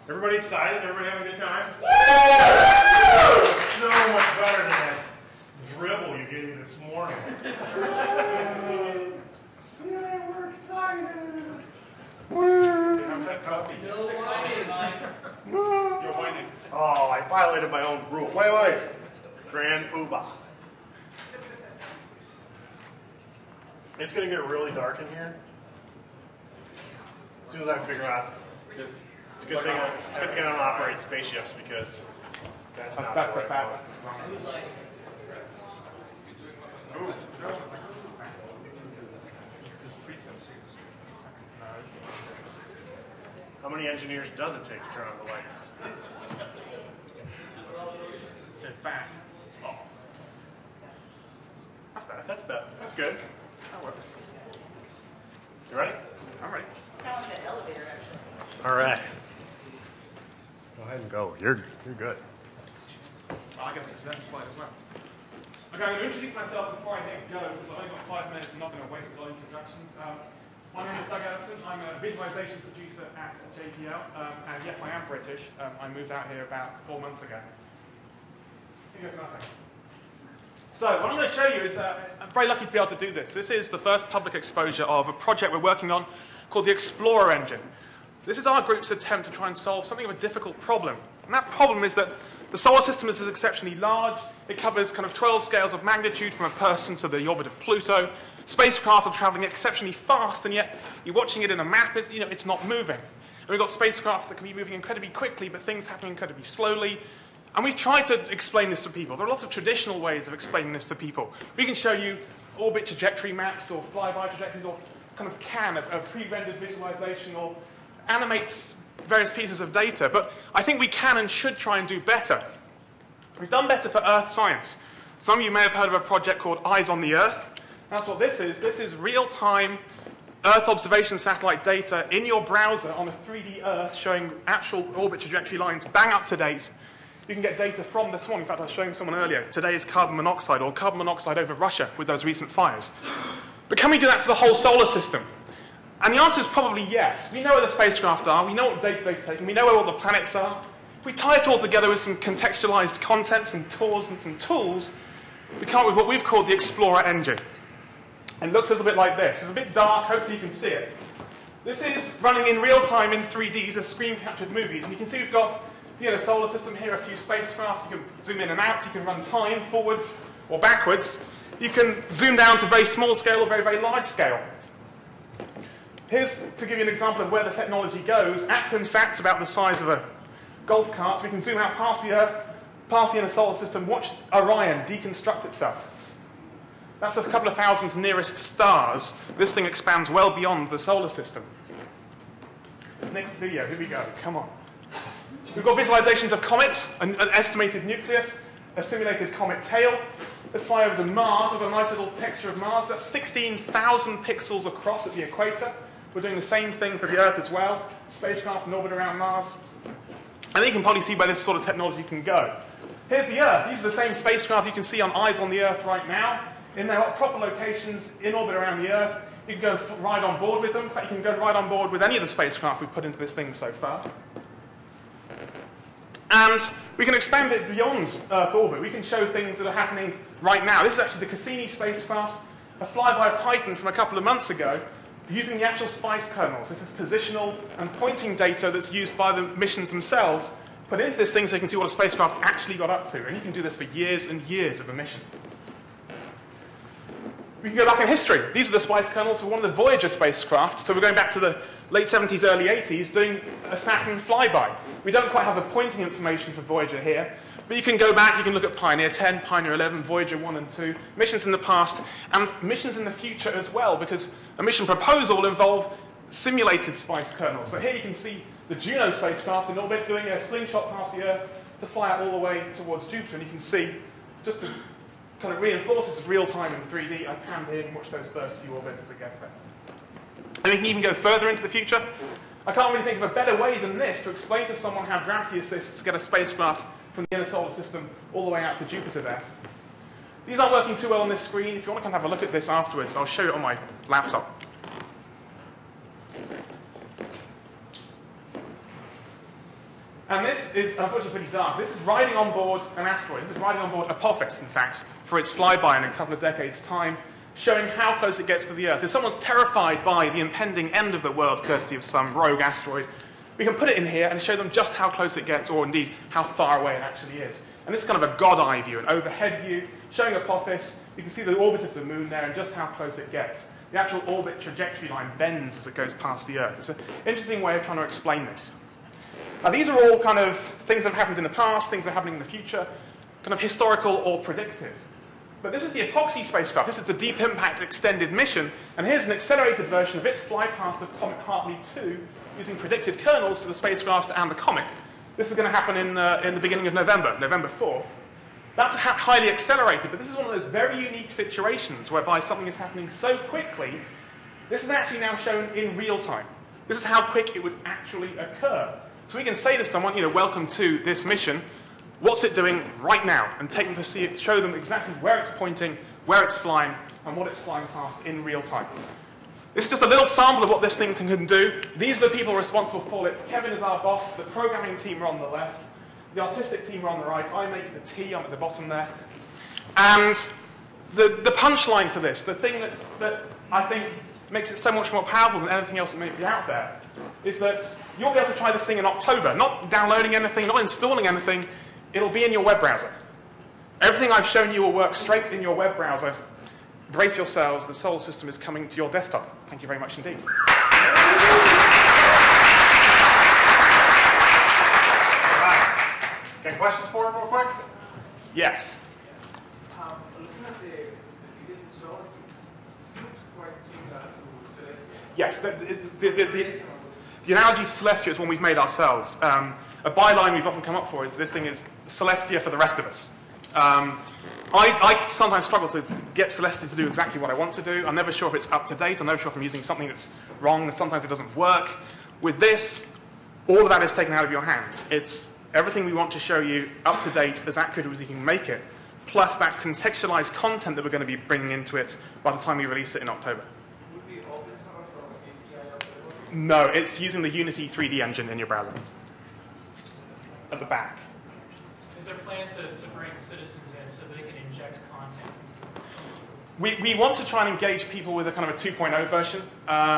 Everybody excited? Everybody having a good time? Yeah! So much better than that dribble you gave me this morning. Yeah, we're excited. Have that coffee. Still whining, Mike. You're whining. Oh, I violated my own rule. Wait. Grand poobah. It's going to get really dark in here. As soon as I figure out this. It's a good thing I don't operate spaceships because that's not the right one. How many engineers does it take to turn on the lights? Get back. Oh. That's bad. That's bad. That's good. That works. You ready? I'm ready. Kind of like an elevator, actually. All right. Go ahead and go. You're good. I get to present the slide as well. Okay, I'm going to introduce myself before I hit go, because I've only got 5 minutes and not going to waste a lot of introductions. My name is Doug Ellison. I'm a visualization producer at JPL, and yes, I am British. I moved out here about 4 months ago. Here's nothing. So what I'm going to show you is, I'm very lucky to be able to do this. This is the first public exposure of a project we're working on called the Explorer engine. This is our group's attempt to try and solve something of a difficult problem. And that problem is that the solar system is exceptionally large. It covers kind of 12 scales of magnitude from a person to the orbit of Pluto. Spacecraft are traveling exceptionally fast, and yet you're watching it in a map, it's not moving. And we've got spacecraft that can be moving incredibly quickly, but things happen incredibly slowly. And we've tried to explain this to people. There are lots of traditional ways of explaining this to people. We can show you orbit trajectory maps, or flyby trajectories, or kind of a pre-rendered visualization, or animates various pieces of data, but I think we can and should try and do better. We've done better for Earth science. Some of you may have heard of a project called Eyes on the Earth. That's what this is. This is real-time Earth observation satellite data in your browser on a 3D Earth showing actual orbit trajectory lines bang up to date. You can get data from this one. In fact, I was showing someone earlier. Today is carbon monoxide, or carbon monoxide over Russia with those recent fires. But can we do that for the whole solar system? And the answer is probably yes. We know where the spacecraft are, we know what data they've taken, we know where all the planets are. If we tie it all together with some contextualized content, some tours, and some tools, we come up with what we've called the Explorer engine. And it looks a little bit like this. It's a bit dark, hopefully you can see it. This is running in real time in 3D. These are screen-captured movies. And you can see we've got the solar system here, a few spacecraft. You can zoom in and out. You can run time forwards or backwards. You can zoom down to very small scale or very, very large scale. Here's, to give you an example of where the technology goes, AcromSat's about the size of a golf cart. We can zoom out past the Earth, past the inner solar system, watch Orion deconstruct itself. That's a couple of thousand nearest stars. This thing expands well beyond the solar system. Next video, here we go, come on. We've got visualizations of comets, an estimated nucleus, a simulated comet tail. Let's fly over to Mars. I've got a nice little texture of Mars. That's 16,000 pixels across at the equator. We're doing the same thing for the Earth as well. Spacecraft in orbit around Mars. And you can probably see where this sort of technology can go. Here's the Earth. These are the same spacecraft you can see on Eyes on the Earth right now. In their proper locations in orbit around the Earth. You can go ride on board with them. In fact, you can go ride on board with any of the spacecraft we've put into this thing so far. And we can expand it beyond Earth orbit. We can show things that are happening right now. This is actually the Cassini spacecraft, a flyby of Titan from a couple of months ago, using the actual spice kernels. This is positional and pointing data that's used by the missions themselves, put into this thing so you can see what a spacecraft actually got up to. And you can do this for years and years of a mission. We can go back in history. These are the spice kernels for one of the Voyager spacecraft. So we're going back to the late 70s, early 80s, doing a Saturn flyby. We don't quite have the pointing information for Voyager here, but you can go back, you can look at Pioneer 10, Pioneer 11, Voyager 1 and 2, missions in the past, and missions in the future as well, because a mission proposal will involve simulated spice kernels. So here you can see the Juno spacecraft in orbit doing a slingshot past the Earth to fly out all the way towards Jupiter, and you can see, just to kind of reinforce this real time in 3D, I panned here and watch those first few orbits as it gets there. And we can even go further into the future. I can't really think of a better way than this to explain to someone how gravity assists get a spacecraft from the inner solar system all the way out to Jupiter there. These aren't working too well on this screen. If you want to come have a look at this afterwards, I'll show you it on my laptop. And this is unfortunately pretty dark. This is riding on board an asteroid. This is riding on board Apophis, in fact, for its flyby in a couple of decades' time, showing how close it gets to the Earth. If someone's terrified by the impending end of the world, courtesy of some rogue asteroid, we can put it in here and show them just how close it gets, or indeed how far away it actually is. And this is kind of a god-eye view, an overhead view, showing Apophis. You can see the orbit of the moon there and just how close it gets. The actual orbit trajectory line bends as it goes past the Earth. It's an interesting way of trying to explain this. Now, these are all kind of things that have happened in the past, things that are happening in the future, kind of historical or predictive. But this is the Epoxy spacecraft. This is the Deep Impact Extended Mission. And here's an accelerated version of its flypast of Comet Hartley 2 using predicted kernels for the spacecraft and the comet. This is going to happen in the beginning of November, November 4th. That's highly accelerated, but this is one of those very unique situations whereby something is happening so quickly, this is actually now shown in real time. This is how quick it would actually occur. So we can say to someone, welcome to this mission. What's it doing right now? And take them to see it, show them exactly where it's pointing, where it's flying, and what it's flying past in real time. This is just a little sample of what this thing can do. These are the people responsible for it. Kevin is our boss. The programming team are on the left. The artistic team are on the right. I make the tea. I'm at the bottom there. And the punchline for this, the thing that I think makes it so much more powerful than anything else that may be out there, is that you'll be able to try this thing in October. Not downloading anything, not installing anything. It'll be in your web browser. Everything I've shown you will work straight in your web browser. Brace yourselves, the solar system is coming to your desktop. Thank you very much indeed. Okay, questions for him real quick? Yes. Looking at the video you showed, it seems quite similar to Celestia. Yes, the analogy to Celestia is one we've made ourselves. A byline we've often come up for is this thing is Celestia for the rest of us. I sometimes struggle to get Celestia to do exactly what I want to do. I'm never sure if it's up to date. I'm never sure if I'm using something that's wrong, and sometimes it doesn't work. With this, all of that is taken out of your hands. It's everything we want to show you up to date, as accurate as we can make it, plus that contextualized content that we're going to be bringing into it by the time we release it in October. Would be open source or API available? No, it's using the Unity 3D engine in your browser. At the back. Is there plans to bring citizens in so they can inject content? We want to try and engage people with a kind of a 2.0 version.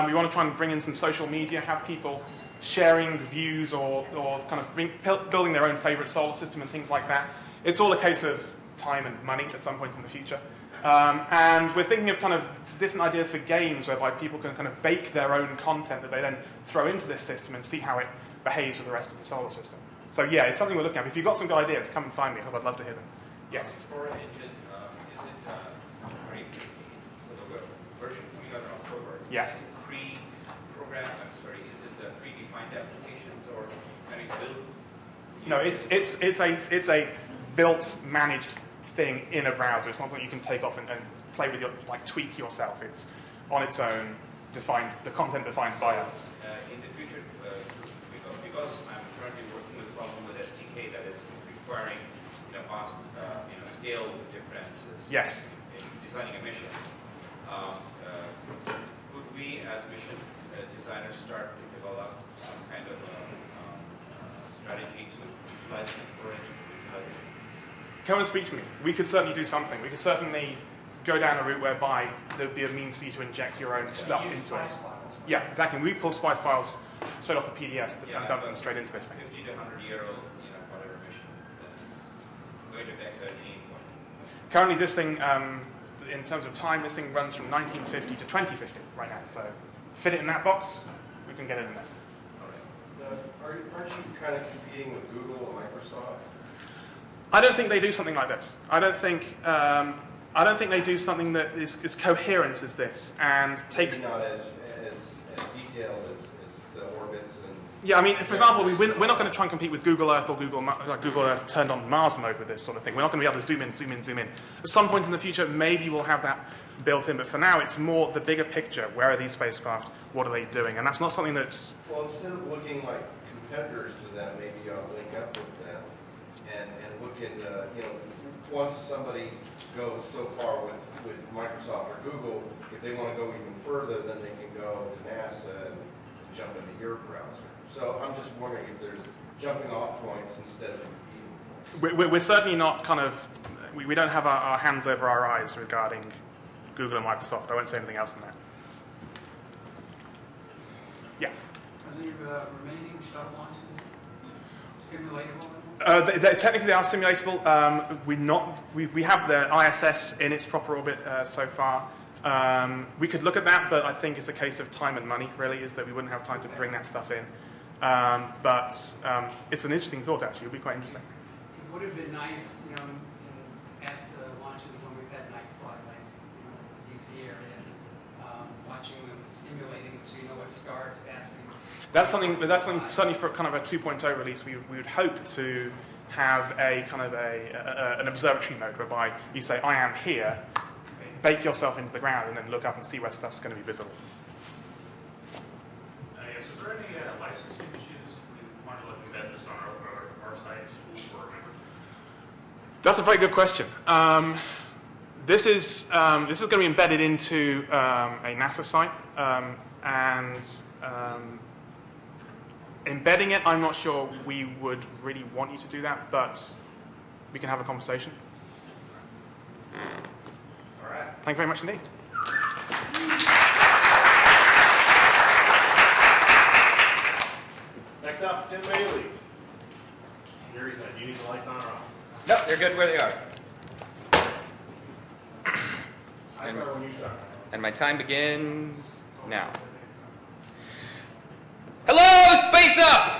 We want to try and bring in some social media, have people sharing views or kind of building their own favorite solar system and things like that. It's all a case of time and money at some point in the future. And we're thinking of kind of different ideas for games whereby people can kind of bake their own content that they then throw into this system and see how it behaves with the rest of the solar system. So yeah, it's something we're looking at. If you've got some good ideas, come and find me because I'd love to hear them. Yes? For an engine, is it for the version coming out in October? Yes. Pre-programmed, is it predefined applications or can it build? No, it's a built, managed thing in a browser. It's not something you can take off and play with, tweak yourself. It's on its own, defined, the content defined by us. In the future, because I'm currently working with a problem with SDK that is requiring vast scale differences. Yes. In designing a mission, could we as mission designers start to develop some kind of strategy to utilize it for engine? Come and speak to me. We could certainly do something. We could certainly go down a route whereby there'd be a means for you to inject your own stuff into it. Yeah, exactly. We pull Spice files straight off the PDS and dump them straight into this thing. 50 to 100-year-old, whatever mission that's going to exert any point. Currently, this thing, in terms of time, this thing runs from 1950 to 2050 right now. So, fit it in that box, we can get it in there. Aren't you kind of competing with Google and Microsoft? I don't think they do something like this. I don't think they do something that is coherent as this and takes. Maybe not as detailed as the orbits and. Yeah, I mean, for example, we're not going to try and compete with Google Earth or Google Earth turned on Mars mode with this sort of thing. We're not going to be able to zoom in, zoom in, zoom in. At some point in the future, maybe we'll have that built in, but for now, it's more the bigger picture. Where are these spacecraft? What are they doing? And that's not something that's. Well, instead of looking like competitors to them, maybe you ought to link up with them and look into, once somebody goes so far with Microsoft or Google, if they want to go even further, then they can go to NASA and jump into your browser. So I'm just wondering if there's jumping off points instead of competing points. We're certainly not kind of, we don't have our hands over our eyes regarding Google and Microsoft. I won't say anything else than that. Yeah. Are the remaining shuttle launches simulatable? Technically, they are simulatable. We have the ISS in its proper orbit so far. We could look at that, but I think it's a case of time and money, really, is that we wouldn't have time to bring that stuff in. But it's an interesting thought, actually. It would be quite interesting. It would have been nice, you know, in past launches when we've had night flights, you know, in the DC area, watching them simulating it so you know what star it's passing. That's something certainly for kind of a 2.0 release, we would hope to have a kind of an observatory mode whereby you say, I am here, bake yourself into the ground, and then look up and see where stuff's going to be visible. Yes, is there any licensing issues if we want to look at this on our site for members? That's a very good question. This is going to be embedded into a NASA site, embedding it, I'm not sure we would really want you to do that, but we can have a conversation. All right. Thank you very much indeed. Next up, Tim Bailey. Yuri's night. Do you need the lights on or off? No, they're good where they are. I start when you start. And my time begins now. Hello, SpaceUp!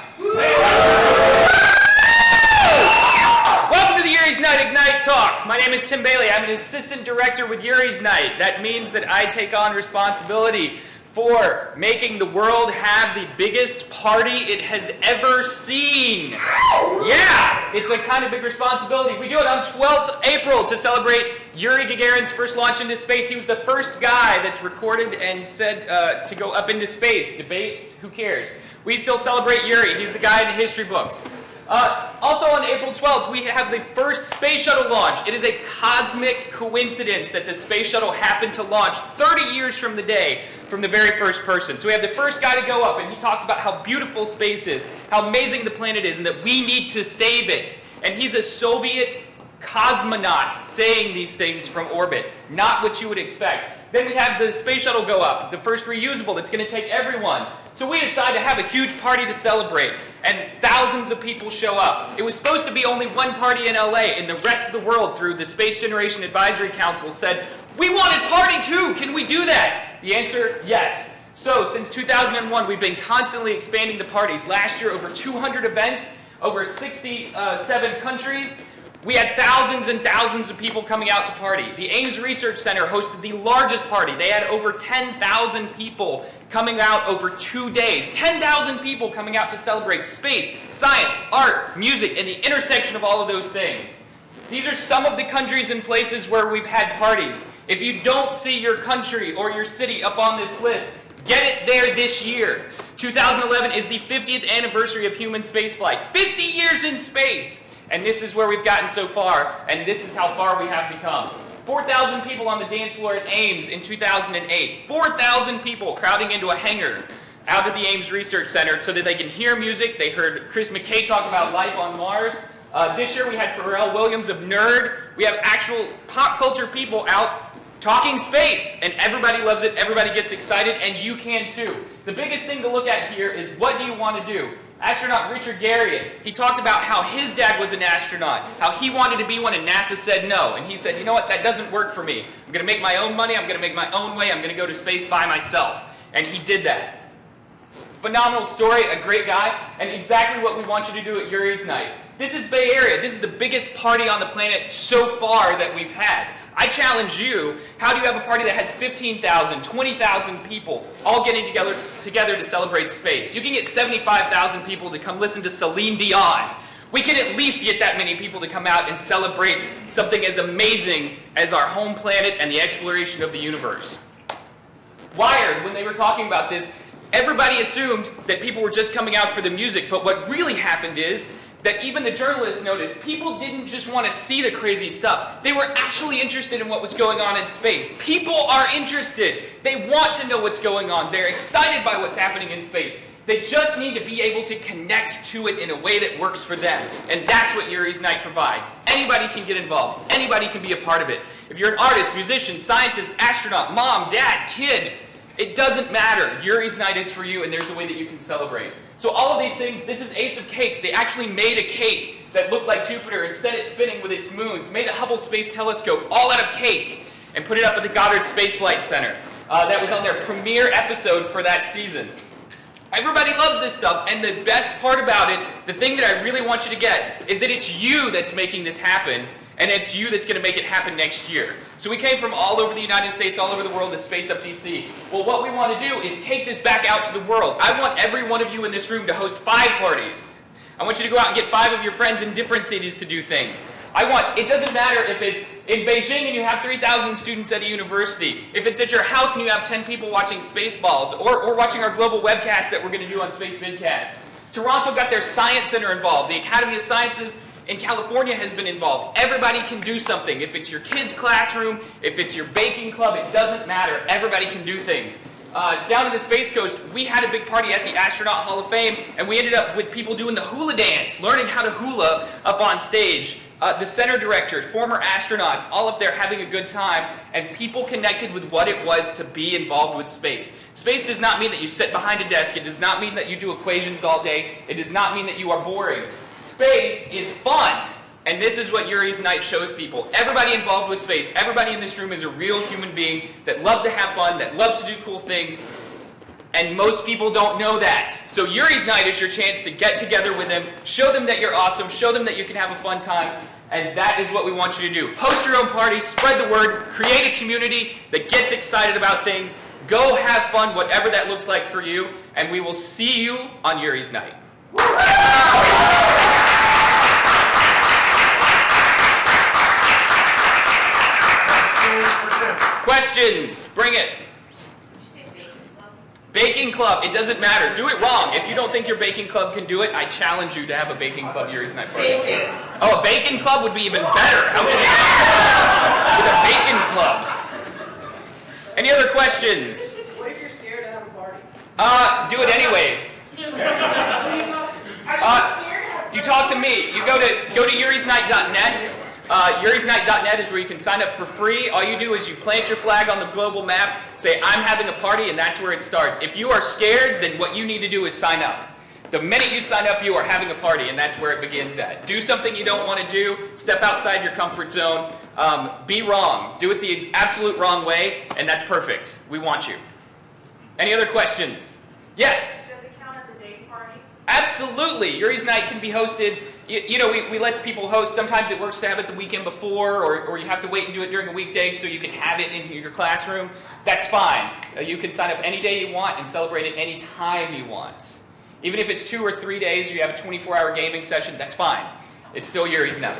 Welcome to the Yuri's Night Ignite Talk. My name is Tim Bailey. I'm an assistant director with Yuri's Night. That means that I take on responsibility for making the world have the biggest party it has ever seen. Yeah, it's a kind of big responsibility. We do it on 12th April to celebrate Yuri Gagarin's first launch into space. He was the first guy that's recorded and said to go up into space. Debate, who cares? We still celebrate Yuri. He's the guy in the history books. Also on April 12th, we have the first space shuttle launch. It is a cosmic coincidence that the space shuttle happened to launch 30 years from the day from the very first person. So we have the first guy to go up, and he talks about how beautiful space is, how amazing the planet is, and that we need to save it. And he's a Soviet cosmonaut saying these things from orbit. Not what you would expect. Then we have the space shuttle go up, the first reusable that's going to take everyone. So we decide to have a huge party to celebrate, and thousands of people show up. It was supposed to be only one party in LA, and the rest of the world, through the Space Generation Advisory Council, said, we wanted party too, can we do that? The answer, yes. So since 2001, we've been constantly expanding the parties. Last year, over 200 events, over 67 countries. We had thousands and thousands of people coming out to party. The Ames Research Center hosted the largest party. They had over 10,000 people coming out over 2 days. 10,000 people coming out to celebrate space, science, art, music, and the intersection of all of those things. These are some of the countries and places where we've had parties. If you don't see your country or your city up on this list, get it there this year. 2011 is the 50th anniversary of human spaceflight. 50 years in space! And this is where we've gotten so far, and this is how far we have to come. 4,000 people on the dance floor at Ames in 2008. 4,000 people crowding into a hangar out of the Ames Research Center so that they can hear music. They heard Chris McKay talk about life on Mars. This year we had Pharrell Williams of Nerd. We have actual pop culture people out talking space, and everybody loves it, everybody gets excited, and you can too. The biggest thing to look at here is, what do you want to do? Astronaut Richard Garriott, he talked about how his dad was an astronaut, how he wanted to be one and NASA said no. And he said, you know what, that doesn't work for me. I'm going to make my own money, I'm going to make my own way, I'm going to go to space by myself. And he did that. Phenomenal story, a great guy, and exactly what we want you to do at Yuri's Night. This is Bay Area. This is the biggest party on the planet so far that we've had. I challenge you, how do you have a party that has 15,000, 20,000 people all getting together to celebrate space? You can get 75,000 people to come listen to Celine Dion. We can at least get that many people to come out and celebrate something as amazing as our home planet and the exploration of the universe. Wired, when they were talking about this, everybody assumed that people were just coming out for the music, but what really happened is that even the journalists noticed people didn't just want to see the crazy stuff. They were actually interested in what was going on in space. People are interested. They want to know what's going on. They're excited by what's happening in space. They just need to be able to connect to it in a way that works for them. And that's what Yuri's Night provides. Anybody can get involved. Anybody can be a part of it. If you're an artist, musician, scientist, astronaut, mom, dad, kid, it doesn't matter. Yuri's Night is for you, and there's a way that you can celebrate. So all of these things, this is Ace of Cakes. They actually made a cake that looked like Jupiter and set it spinning with its moons, made a Hubble Space Telescope all out of cake, and put it up at the Goddard Space Flight Center. That was on their premiere episode for that season. Everybody loves this stuff, and the best part about it, the thing that I really want you to get, is that it's you that's making this happen, and it's you that's going to make it happen next year. So we came from all over the United States, all over the world to SpaceUp DC. Well, what we want to do is take this back out to the world. I want every one of you in this room to host 5 parties. I want you to go out and get 5 of your friends in different cities to do things. It doesn't matter if it's in Beijing and you have 3,000 students at a university, if it's at your house and you have 10 people watching Spaceballs, or watching our global webcast that we're going to do on Spacevidcast. Toronto got their Science Center involved. The Academy of Sciences in California has been involved. Everybody can do something. If it's your kid's classroom, if it's your baking club, it doesn't matter. Everybody can do things. Down in the Space Coast, we had a big party at the Astronaut Hall of Fame, and we ended up with people doing the hula dance, learning how to hula up on stage. The center directors, former astronauts, all up there having a good time, and people connected with what it was to be involved with space. Space does not mean that you sit behind a desk. It does not mean that you do equations all day. It does not mean that you are boring. Space is fun. And this is what Yuri's Night shows people. Everybody involved with space, everybody in this room is a real human being that loves to have fun, that loves to do cool things. And most people don't know that. So Yuri's Night is your chance to get together with them, show them that you're awesome, show them that you can have a fun time, and that is what we want you to do. Host your own party, spread the word, create a community that gets excited about things, go have fun, whatever that looks like for you, and we will see you on Yuri's Night. Questions? Bring it. Baking club, it doesn't matter. Do it wrong. If you don't think your baking club can do it, I challenge you to have a baking club Yuri's Night party. Oh, a bacon club would be even better. How can you with a bacon club? Any other questions? What if you're scared to have a party? Do it anyways. You talk to me. You go to yurisnight.net. Yurisnight.net is where you can sign up for free. All you do is you plant your flag on the global map, say, I'm having a party, and that's where it starts. If you are scared, then what you need to do is sign up. The minute you sign up, you are having a party, and that's where it begins at. Do something you don't want to do. Step outside your comfort zone. Be wrong. Do it the absolute wrong way, and that's perfect. We want you. Any other questions? Yes? Does it count as a day party? Absolutely. Yuri's Night can be hosted. You know, we let people host. Sometimes it works to have it the weekend before, or you have to wait and do it during a weekday so you can have it in your classroom. That's fine. You can sign up any day you want and celebrate it any time you want. Even if it's 2 or 3 days, you have a 24-hour gaming session, that's fine. It's still Yuri's Night.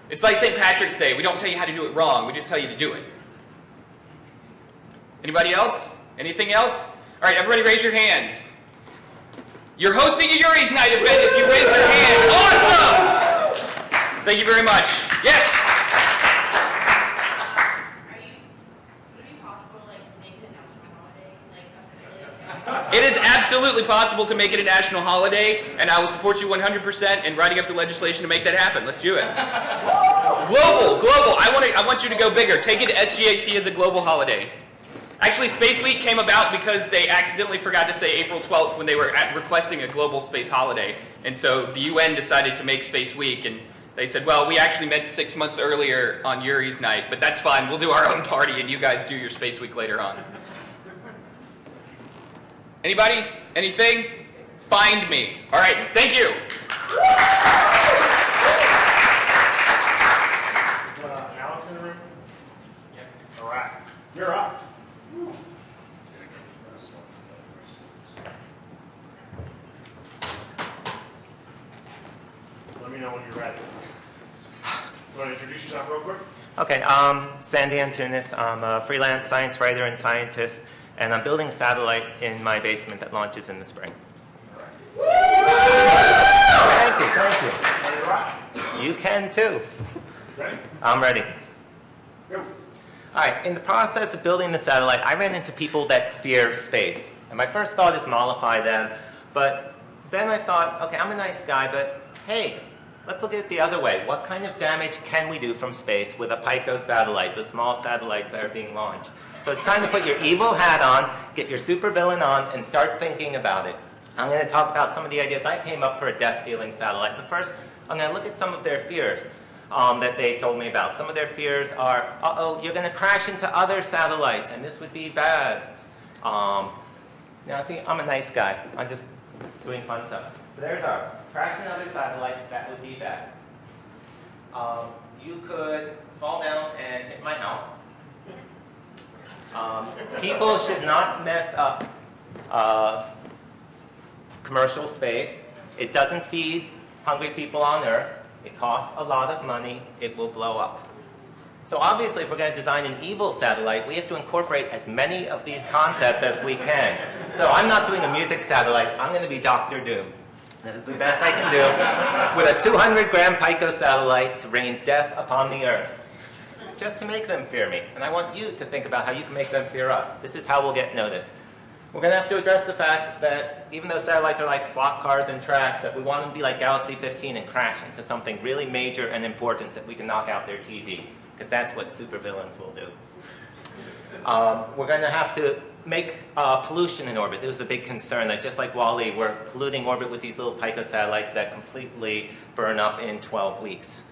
It's like St. Patrick's Day. We don't tell you how to do it wrong. We just tell you to do it. Anybody else? Anything else? All right, everybody raise your hand. You're hosting a Yuri's Night event if you raise your hand. Awesome! Thank you very much. Yes? Would it be possible to make it a national holiday? It is absolutely possible to make it a national holiday, and I will support you 100% in writing up the legislation to make that happen. Let's do it. Global. I want you to go bigger. Take it to SGAC as a global holiday. Actually, Space Week came about because they accidentally forgot to say April 12th when they were requesting a global space holiday. And so the UN decided to make Space Week, and they said, well, we actually meant 6 months earlier on Yuri's Night, but that's fine. We'll do our own party, and you guys do your Space Week later on. Anybody? Anything? Find me. All right, thank you. Is Alex in the room? Yeah. All right. You're up. Let me know when you're ready. You want to introduce yourself real quick? Okay, Sandy Antunes. I'm a freelance science writer and scientist, and I'm building a satellite in my basement that launches in the spring. Thank you. Ready to rock? You can too. Ready? I'm ready. Go. All right, in the process of building the satellite, I ran into people that fear space. And my first thought is mollify them. But then I thought, okay, I'm a nice guy, but hey, let's look at it the other way. What kind of damage can we do from space with a Pico satellite, the small satellites that are being launched? So it's time to put your evil hat on, get your supervillain on, and start thinking about it. I'm going to talk about some of the ideas I came up for a death-dealing satellite. But first, I'm going to look at some of their fears that they told me about. Some of their fears are, uh-oh, you're going to crash into other satellites, and this would be bad. Now, see, I'm a nice guy. I'm just doing fun stuff. So there's our crash into other satellites. That would be bad. You could fall down and hit my house. People should not mess up commercial space. It doesn't feed hungry people on Earth. It costs a lot of money. It will blow up. So obviously, if we're going to design an evil satellite, we have to incorporate as many of these concepts as we can. So I'm not doing a music satellite. I'm going to be Dr. Doom. This is the best I can do with a 200-gram Pico satellite to rain death upon the Earth, just to make them fear me. And I want you to think about how you can make them fear us. This is how we'll get noticed. We're going to have to address the fact that even though satellites are like slot cars and tracks, that we want them to be like Galaxy 15 and crash into something really major and important so that we can knock out their TV. Because that's what supervillains will do. We're going to have to make pollution in orbit. This is a big concern that just like WALL-E, we're polluting orbit with these little Pico satellites that completely burn up in 12 weeks.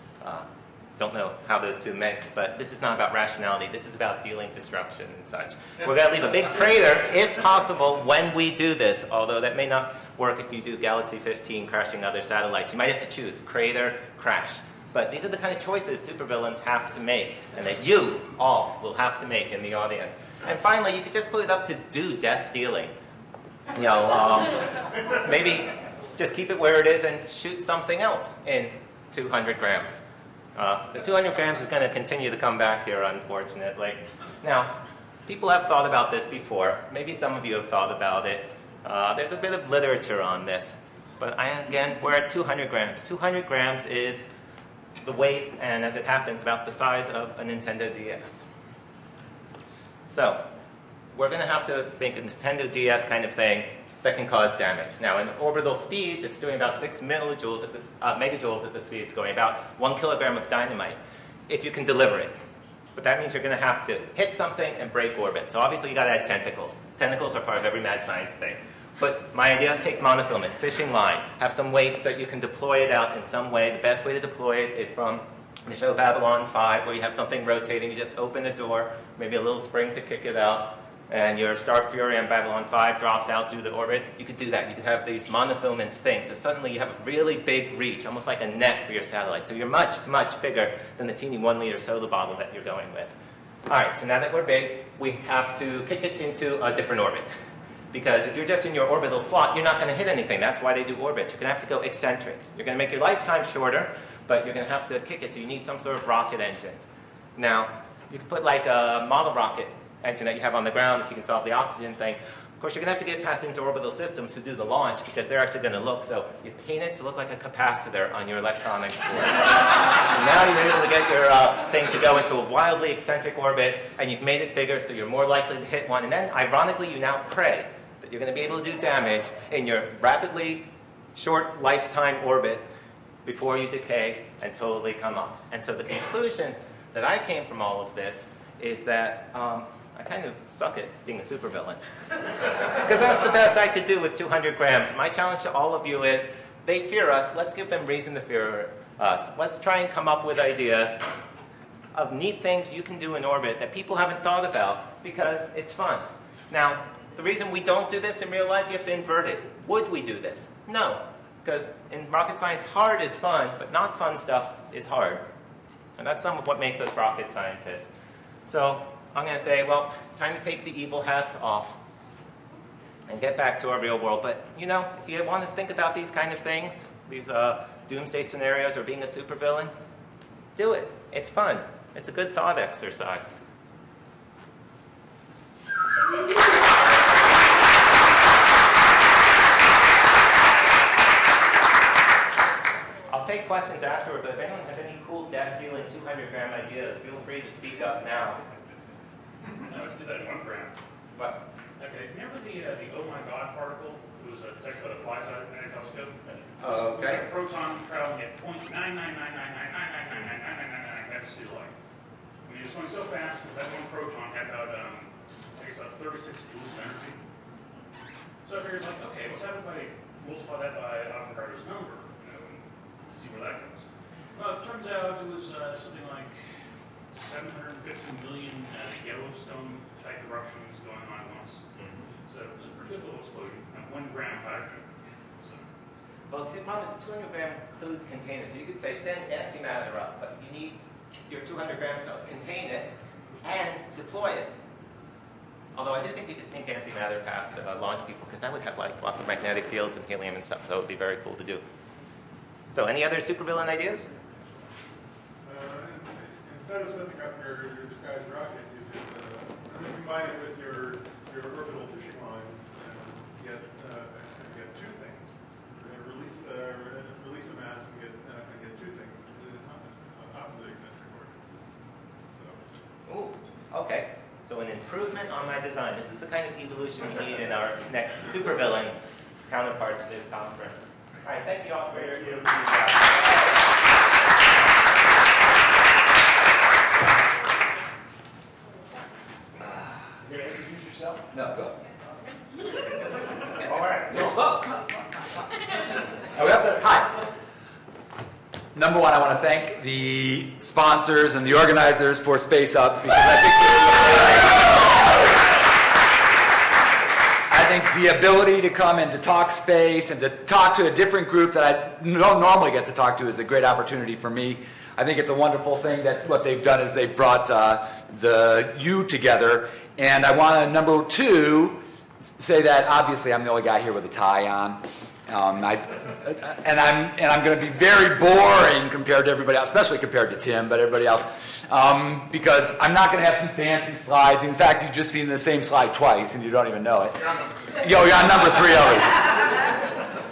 Don't know how those two mix, but this is not about rationality. This is about dealing destruction and such. We're going to leave a big crater, if possible, when we do this, although that may not work if you do Galaxy 15 crashing other satellites. You might have to choose crater, crash. But these are the kind of choices supervillains have to make, and that you all will have to make in the audience. And finally, you could just put it up to do death dealing. You know, maybe just keep it where it is and shoot something else in 200 grams. The 200 grams is going to continue to come back here, unfortunately. Now, people have thought about this before. Maybe some of you have thought about it. There's a bit of literature on this. But again, we're at 200 grams. 200 grams is the weight, and as it happens, about the size of a Nintendo DS. So, we're going to have to make a Nintendo DS kind of thing that can cause damage. Now, in orbital speeds, it's doing about 6 megajoules at the speed it's going, about 1 kilogram of dynamite, if you can deliver it. But that means you're going to have to hit something and break orbit. So obviously, you've got to add tentacles. Tentacles are part of every mad science thing. But my idea, take monofilament, fishing line, have some weights that you can deploy it out in some way. The best way to deploy it is from the show Babylon 5, where you have something rotating. You just open the door, maybe a little spring to kick it out, and your Star Fury on Babylon 5 drops out through the orbit. You could do that. You could have these monofilaments things. So suddenly you have a really big reach, almost like a net for your satellite. So you're much, much bigger than the teeny 1-liter soda bottle that you're going with. All right, so now that we're big, we have to kick it into a different orbit. Because if you're just in your orbital slot, you're not going to hit anything. That's why they do orbit. You're going to have to go eccentric. You're going to make your lifetime shorter, but you're going to have to kick it, so you need some sort of rocket engine. Now, you can put like a model rocket engine that you have on the ground if you can solve the oxygen thing. Of course, you're going to have to get past interorbital systems who do the launch, because they're actually going to look. So you paint it to look like a capacitor on your electronics board. So now you're able to get your thing to go into a wildly eccentric orbit, and you've made it bigger, so you're more likely to hit one. And then, ironically, you now pray that you're going to be able to do damage in your rapidly short lifetime orbit before you decay and totally come up. And so the conclusion that I came from all of this is that I kind of suck at being a supervillain. Because that's the best I could do with 200 grams. My challenge to all of you is, they fear us, let's give them reason to fear us. Let's try and come up with ideas of neat things you can do in orbit that people haven't thought about, because it's fun. Now, the reason we don't do this in real life, you have to invert it. Would we do this? No. Because in rocket science, hard is fun, but not fun stuff is hard. And that's some of what makes us rocket scientists. So I'm going to say, well, time to take the evil hats off and get back to our real world. But, you know, if you want to think about these kind of things, these doomsday scenarios or being a supervillain, do it. It's fun. It's a good thought exercise. I'll take questions afterward, but if anyone has any cool death-dealing 200-gram ideas, feel free to speak up now. No, I can do that in 1 gram. What? Okay, remember the oh my god particle It was detected by the fly-side telescope. Oh, It was okay. a proton traveling at 0.99999999999 at the speed of light. I mean, it was going so fast that that one proton had about, I guess, about 36 joules of energy. So I figured, like, okay, what's happening if I multiply that by Avogadro's number, and see where that goes? Well, it turns out it was something like 750 million Yellowstone-type eruptions going on at once. So it was a pretty good little explosion at 1 gram hydrogen. So, Well, see, the problem is the 200 gram includes containers. So you could say send antimatter up, but you need your 200 grams to contain it and deploy it. Although I did think you could sneak antimatter past launch people, because that would have like lots of magnetic fields and helium and stuff, so it would be very cool to do. So any other supervillain ideas? Instead of sending up your disguised rocket, you could combine it with your orbital fishing lines and get two things. Release a mass and get two things. Opposite eccentric orbits. So. Ooh, okay. So an improvement on my design. This is the kind of evolution we need in our next supervillain counterpart to this conference. All right, thank you all for your feedback. You're going to introduce yourself? No, go. All right. You spoke. Hi. Number one, I want to thank the sponsors and the organizers for SpaceUp, because I think the ability to come and to talk space and to talk to a different group that I don't normally get to talk to is a great opportunity for me. I think it's a wonderful thing that what they've done is they've brought the U together. And I want to, number two, say that obviously I'm the only guy here with a tie on. I'm going to be very boring compared to everybody else, especially compared to Tim, but everybody else, because I'm not going to have some fancy slides. In fact, you've just seen the same slide twice, and you don't even know it. You're on number 3 already.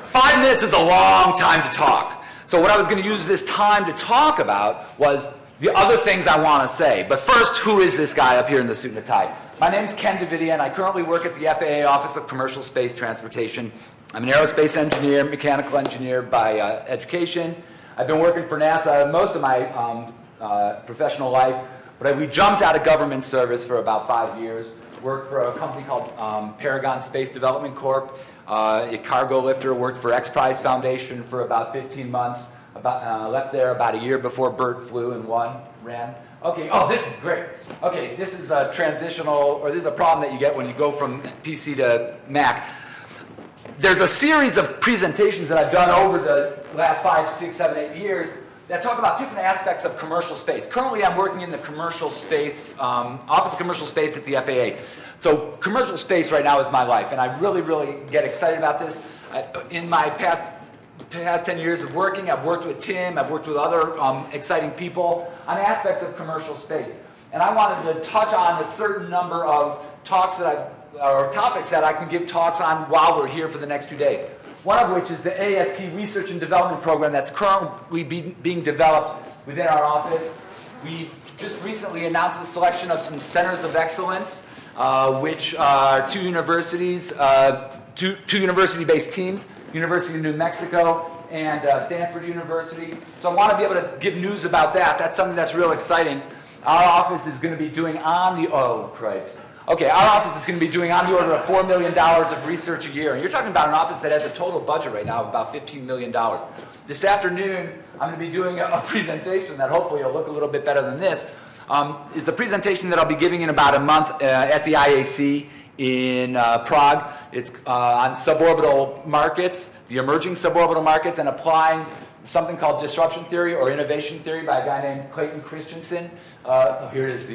5 minutes is a long time to talk. So what I was going to use this time to talk about was the other things I want to say. But first, who is this guy up here in the suit and a tie? My name's Ken Davidian. I currently work at the FAA Office of Commercial Space Transportation. I'm an aerospace engineer, mechanical engineer by education. I've been working for NASA most of my professional life, but we jumped out of government service for about 5 years. Worked for a company called Paragon Space Development Corp. A cargo lifter, worked for X Prize Foundation for about 15 months. Left there about a year before Bert flew and ran. Okay, oh, this is great. Okay, this is a transitional, or this is a problem that you get when you go from PC to Mac. There's a series of presentations that I've done over the last 5, 6, 7, 8 years that talk about different aspects of commercial space. Currently, I'm working in the commercial space, Office of Commercial Space at the FAA. So commercial space right now is my life, and I really, really get excited about this. In my past 10 years of working, I've worked with Tim, I've worked with other exciting people on aspects of commercial space. And I wanted to touch on a certain number of talks that or topics that I can give talks on while we're here for the next 2 days. One of which is the AST Research and Development Program that's currently being developed within our office. We just recently announced the selection of some centers of excellence, which are 2 universities, 2 university-based teams, University of New Mexico and Stanford University. So I want to be able to give news about that. That's something that's real exciting. Our office is going to be doing on the our office is going to be doing on the order of $4 million of research a year. And you're talking about an office that has a total budget right now of about $15 million. This afternoon, I'm going to be doing a presentation that hopefully will look a little bit better than this. It's a presentation that I'll be giving in about a month at the IAC in Prague. It's on suborbital markets, the emerging suborbital markets, and applying something called disruption theory or innovation theory by a guy named Clayton Christensen. Here it is.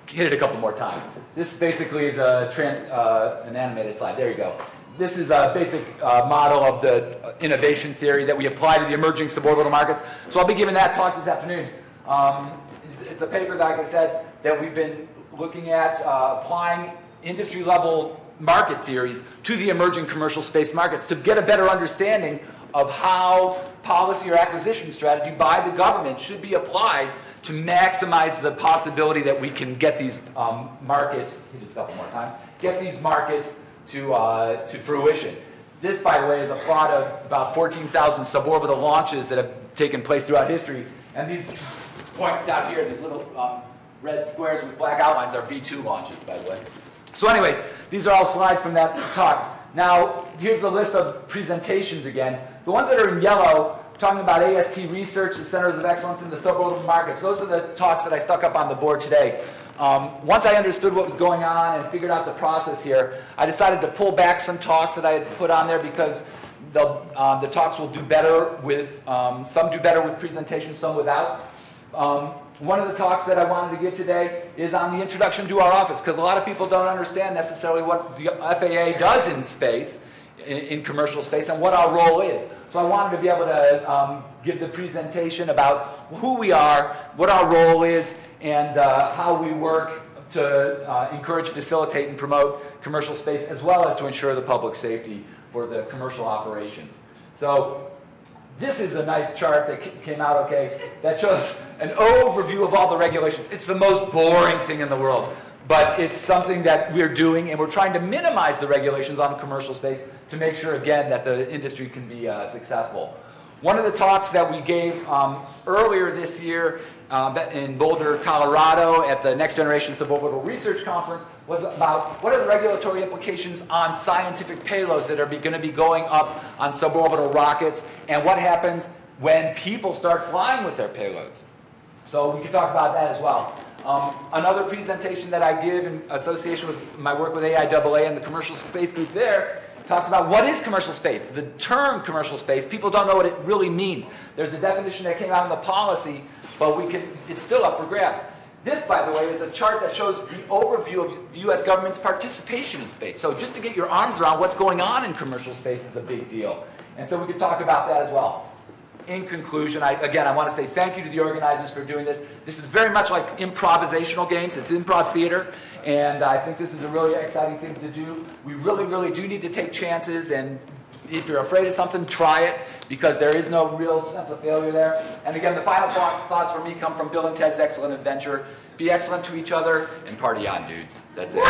Hit it a couple more times. This basically is an animated slide. There you go. This is a basic model of the innovation theory that we apply to the emerging suborbital markets. So I'll be giving that talk this afternoon. It's a paper, like I said, that we've been looking at applying industry-level market theories to the emerging commercial space markets to get a better understanding of how policy or acquisition strategy by the government should be applied to maximize the possibility that we can get these markets, hit it a couple more times, get these markets to fruition. This, by the way, is a plot of about 14,000 suborbital launches that have taken place throughout history. And these points down here, these little red squares with black outlines, are V2 launches, by the way. So anyways, these are all slides from that talk. Now, here's the list of presentations again. The ones that are in yellow, talking about AST research, the centers of excellence in the suborbital markets. Those are the talks that I stuck up on the board today. Once I understood what was going on and figured out the process here, I decided to pull back some talks that I had put on there because the talks will do better with, some do better with presentations, some without. One of the talks that I wanted to give today is on the introduction to our office, because a lot of people don't understand necessarily what the FAA does in space, in commercial space, and what our role is. So I wanted to be able to give the presentation about who we are, what our role is, and how we work to encourage, facilitate, and promote commercial space, as well as to ensure the public safety for the commercial operations. So this is a nice chart that came out okay, that shows an overview of all the regulations. It's the most boring thing in the world, but it's something that we're doing, and we're trying to minimize the regulations on commercial space to make sure, again, that the industry can be successful. One of the talks that we gave earlier this year in Boulder, Colorado, at the Next Generation Suborbital Research Conference was about what are the regulatory implications on scientific payloads that are going to be going up on suborbital rockets, and what happens when people start flying with their payloads. So we can talk about that as well. Another presentation that I give in association with my work with AIAA and the commercial space group there talks about what is commercial space. The term commercial space, people don't know what it really means. There's a definition that came out in the policy, but it's still up for grabs. This, by the way, is a chart that shows the overview of the U.S. government's participation in space. So just to get your arms around what's going on in commercial space is a big deal. And so we could talk about that as well. In conclusion, again, I want to say thank you to the organizers for doing this. This is very much like improvisational games. It's improv theater, and I think this is a really exciting thing to do. We really, really do need to take chances, and if you're afraid of something, try it, because there is no real sense of failure there. And again, the final thoughts for me come from Bill and Ted's excellent adventure. Be excellent to each other, and party on, dudes. That's it. I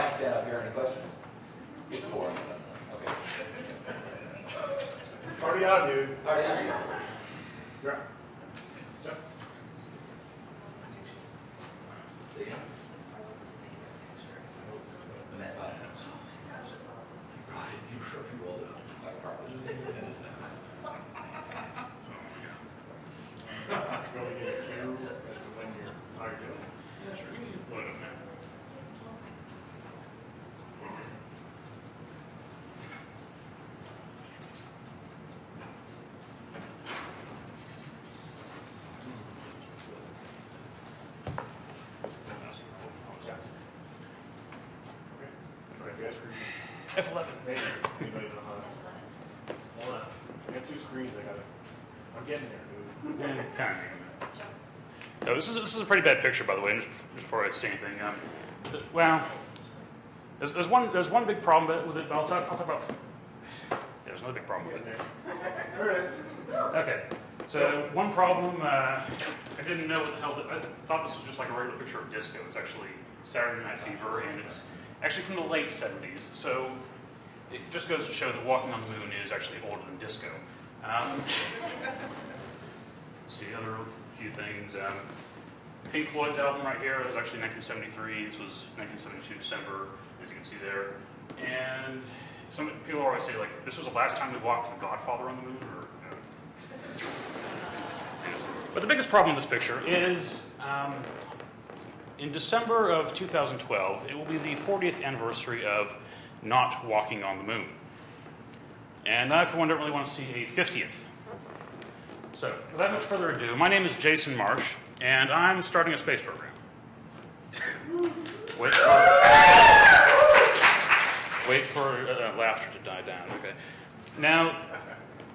can stand up here. Any questions? Okay. Party on, dude. Party on. Yeah. See ya. Right, you sure you rolled it up properly. You want me to get a cue as to when you're hired doing? Yeah, sure. You can load it up now. F11. Maybe. Anybody know how? Hold on. I got two screens. I'm getting there, dude. Yeah, kind of. No, this is a pretty bad picture, by the way. Just before I say anything, well, there's one big problem with it, but I'll talk about. Yeah, there's another big problem with it. There it is. Okay. So one problem, I didn't know what the hell. I thought this was just like a regular picture of disco. It's actually Saturday Night Fever, and it's actually from the late 70s. So it just goes to show that walking on the moon is actually older than disco. See, other few things. Pink Floyd's album right here was actually 1973. This was 1972 December, as you can see there. And some people always say, like, this was the last time we walked the Godfather on the moon, or, you know. But the biggest problem with this picture is, in December of 2012, it will be the 40th anniversary of not walking on the moon. And I, for one, don't really want to see a 50th. So, without much further ado, my name is Jason Marsh, and I'm starting a space program. Wait for laughter to die down. Okay. Now,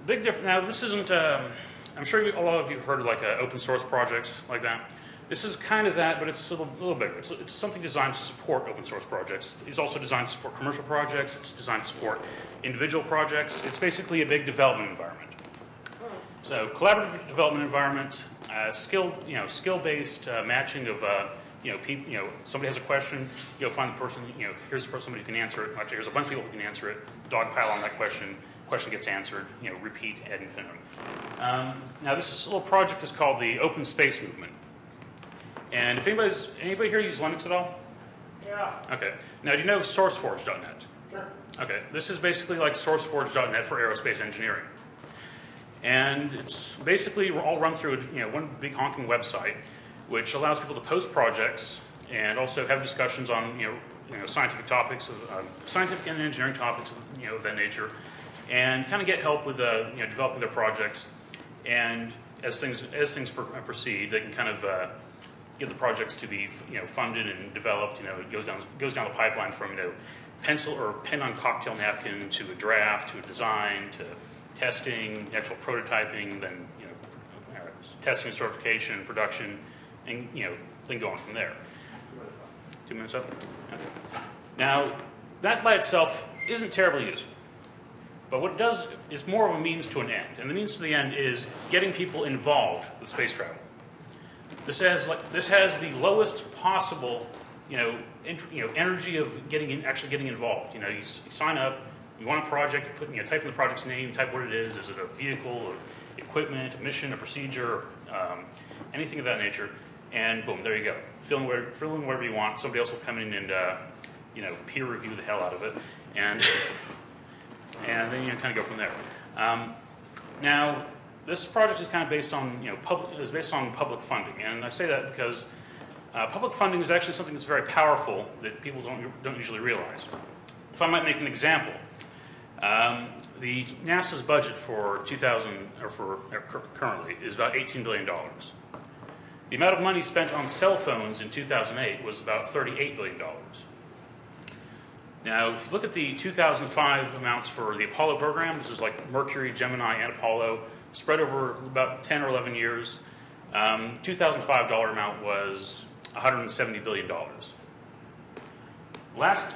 big difference. Now, this isn't. I'm sure a lot of you have heard of like open source projects like that. This is kind of that, but it's a little bigger. It's something designed to support open source projects. It's also designed to support commercial projects. It's designed to support individual projects. It's basically a big development environment. So, collaborative development environment, skill-based matching of somebody has a question, find the person, here's somebody who can answer it. Actually, here's a bunch of people who can answer it. Dogpile on that question. Question gets answered. Repeat ad infinitum. Now, this little project is called the Open Space Movement. And if anybody here use Linux at all? Yeah. Okay. Now, do you know SourceForge.net? Sure. Okay. This is basically like SourceForge.net for aerospace engineering. And it's basically all run through one big honking website, which allows people to post projects and also have discussions on scientific topics, scientific and engineering topics of that nature, and kind of get help with developing their projects. And as things proceed, they can kind of get the projects to be funded and developed. It goes down the pipeline from pencil or pen on cocktail napkin to a draft to a design to testing, actual prototyping, then testing, certification, production, and then go on from there. 2 minutes up. Okay. Now, that by itself isn't terribly useful, but what it does is more of a means to an end, and the means to the end is getting people involved with space travel. This has the lowest possible energy of actually getting involved. You sign up. You want a project, type in the project's name, type what it is. Is it a vehicle, or equipment, a mission, a procedure, anything of that nature, and boom, there you go. Fill in whatever you want. Somebody else will come in and peer review the hell out of it, and then kind of go from there. Now, this project is kind of based on public funding, and I say that because public funding is actually something that's very powerful that people don't usually realize. If I might make an example. The NASA's budget for currently is about $18 billion. The amount of money spent on cell phones in 2008 was about $38 billion. Now, if you look at the 2005 amounts for the Apollo program, this is like Mercury, Gemini, and Apollo, spread over about 10 or 11 years. 2005 dollar amount was $170 billion. A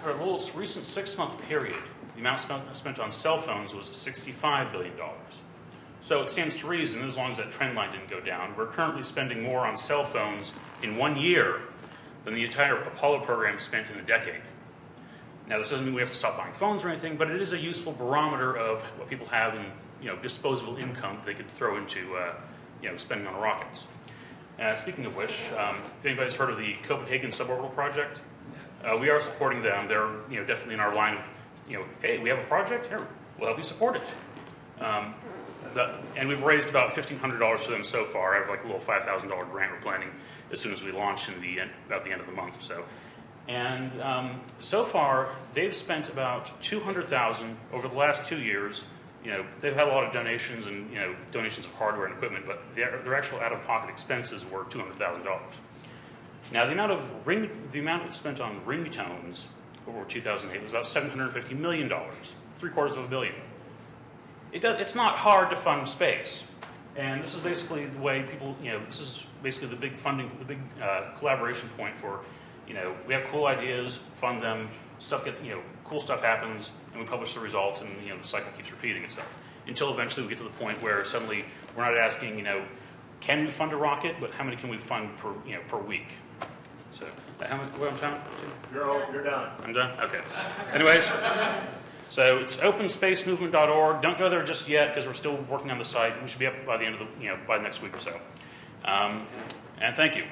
little recent 6-month period, the amount spent on cell phones was $65 billion. So it stands to reason, as long as that trend line didn't go down, we're currently spending more on cell phones in 1 year than the entire Apollo program spent in a decade. Now, this doesn't mean we have to stop buying phones or anything, but it is a useful barometer of what people have in disposable income that they could throw into spending on rockets. Speaking of which, if anybody's heard of the Copenhagen suborbital project, we are supporting them. They're definitely in our line of hey, we have a project here, we'll help you support it. And we've raised about $1,500 for them so far. I have like a little $5,000 grant we're planning as soon as we launch about the end of the month or so. And so far, they've spent about $200,000 over the last 2 years. They've had a lot of donations and donations of hardware and equipment, but their actual out-of-pocket expenses were $200,000. Now, the amount spent on ringtones over 2008 was about $750 million, $750 million. It's not hard to fund space, and this is basically the way people. This is basically the big funding, the big collaboration point for. We have cool ideas, fund them, cool stuff happens, and we publish the results, and the cycle keeps repeating itself until eventually we get to the point where suddenly we're not asking, can we fund a rocket, but how many can we fund per week? So, how many? What am I time? You're done. I'm done. Okay. Anyways, so it's openSpaceMovement.org. Don't go there just yet because we're still working on the site. We should be up by the end of by next week or so. And thank you.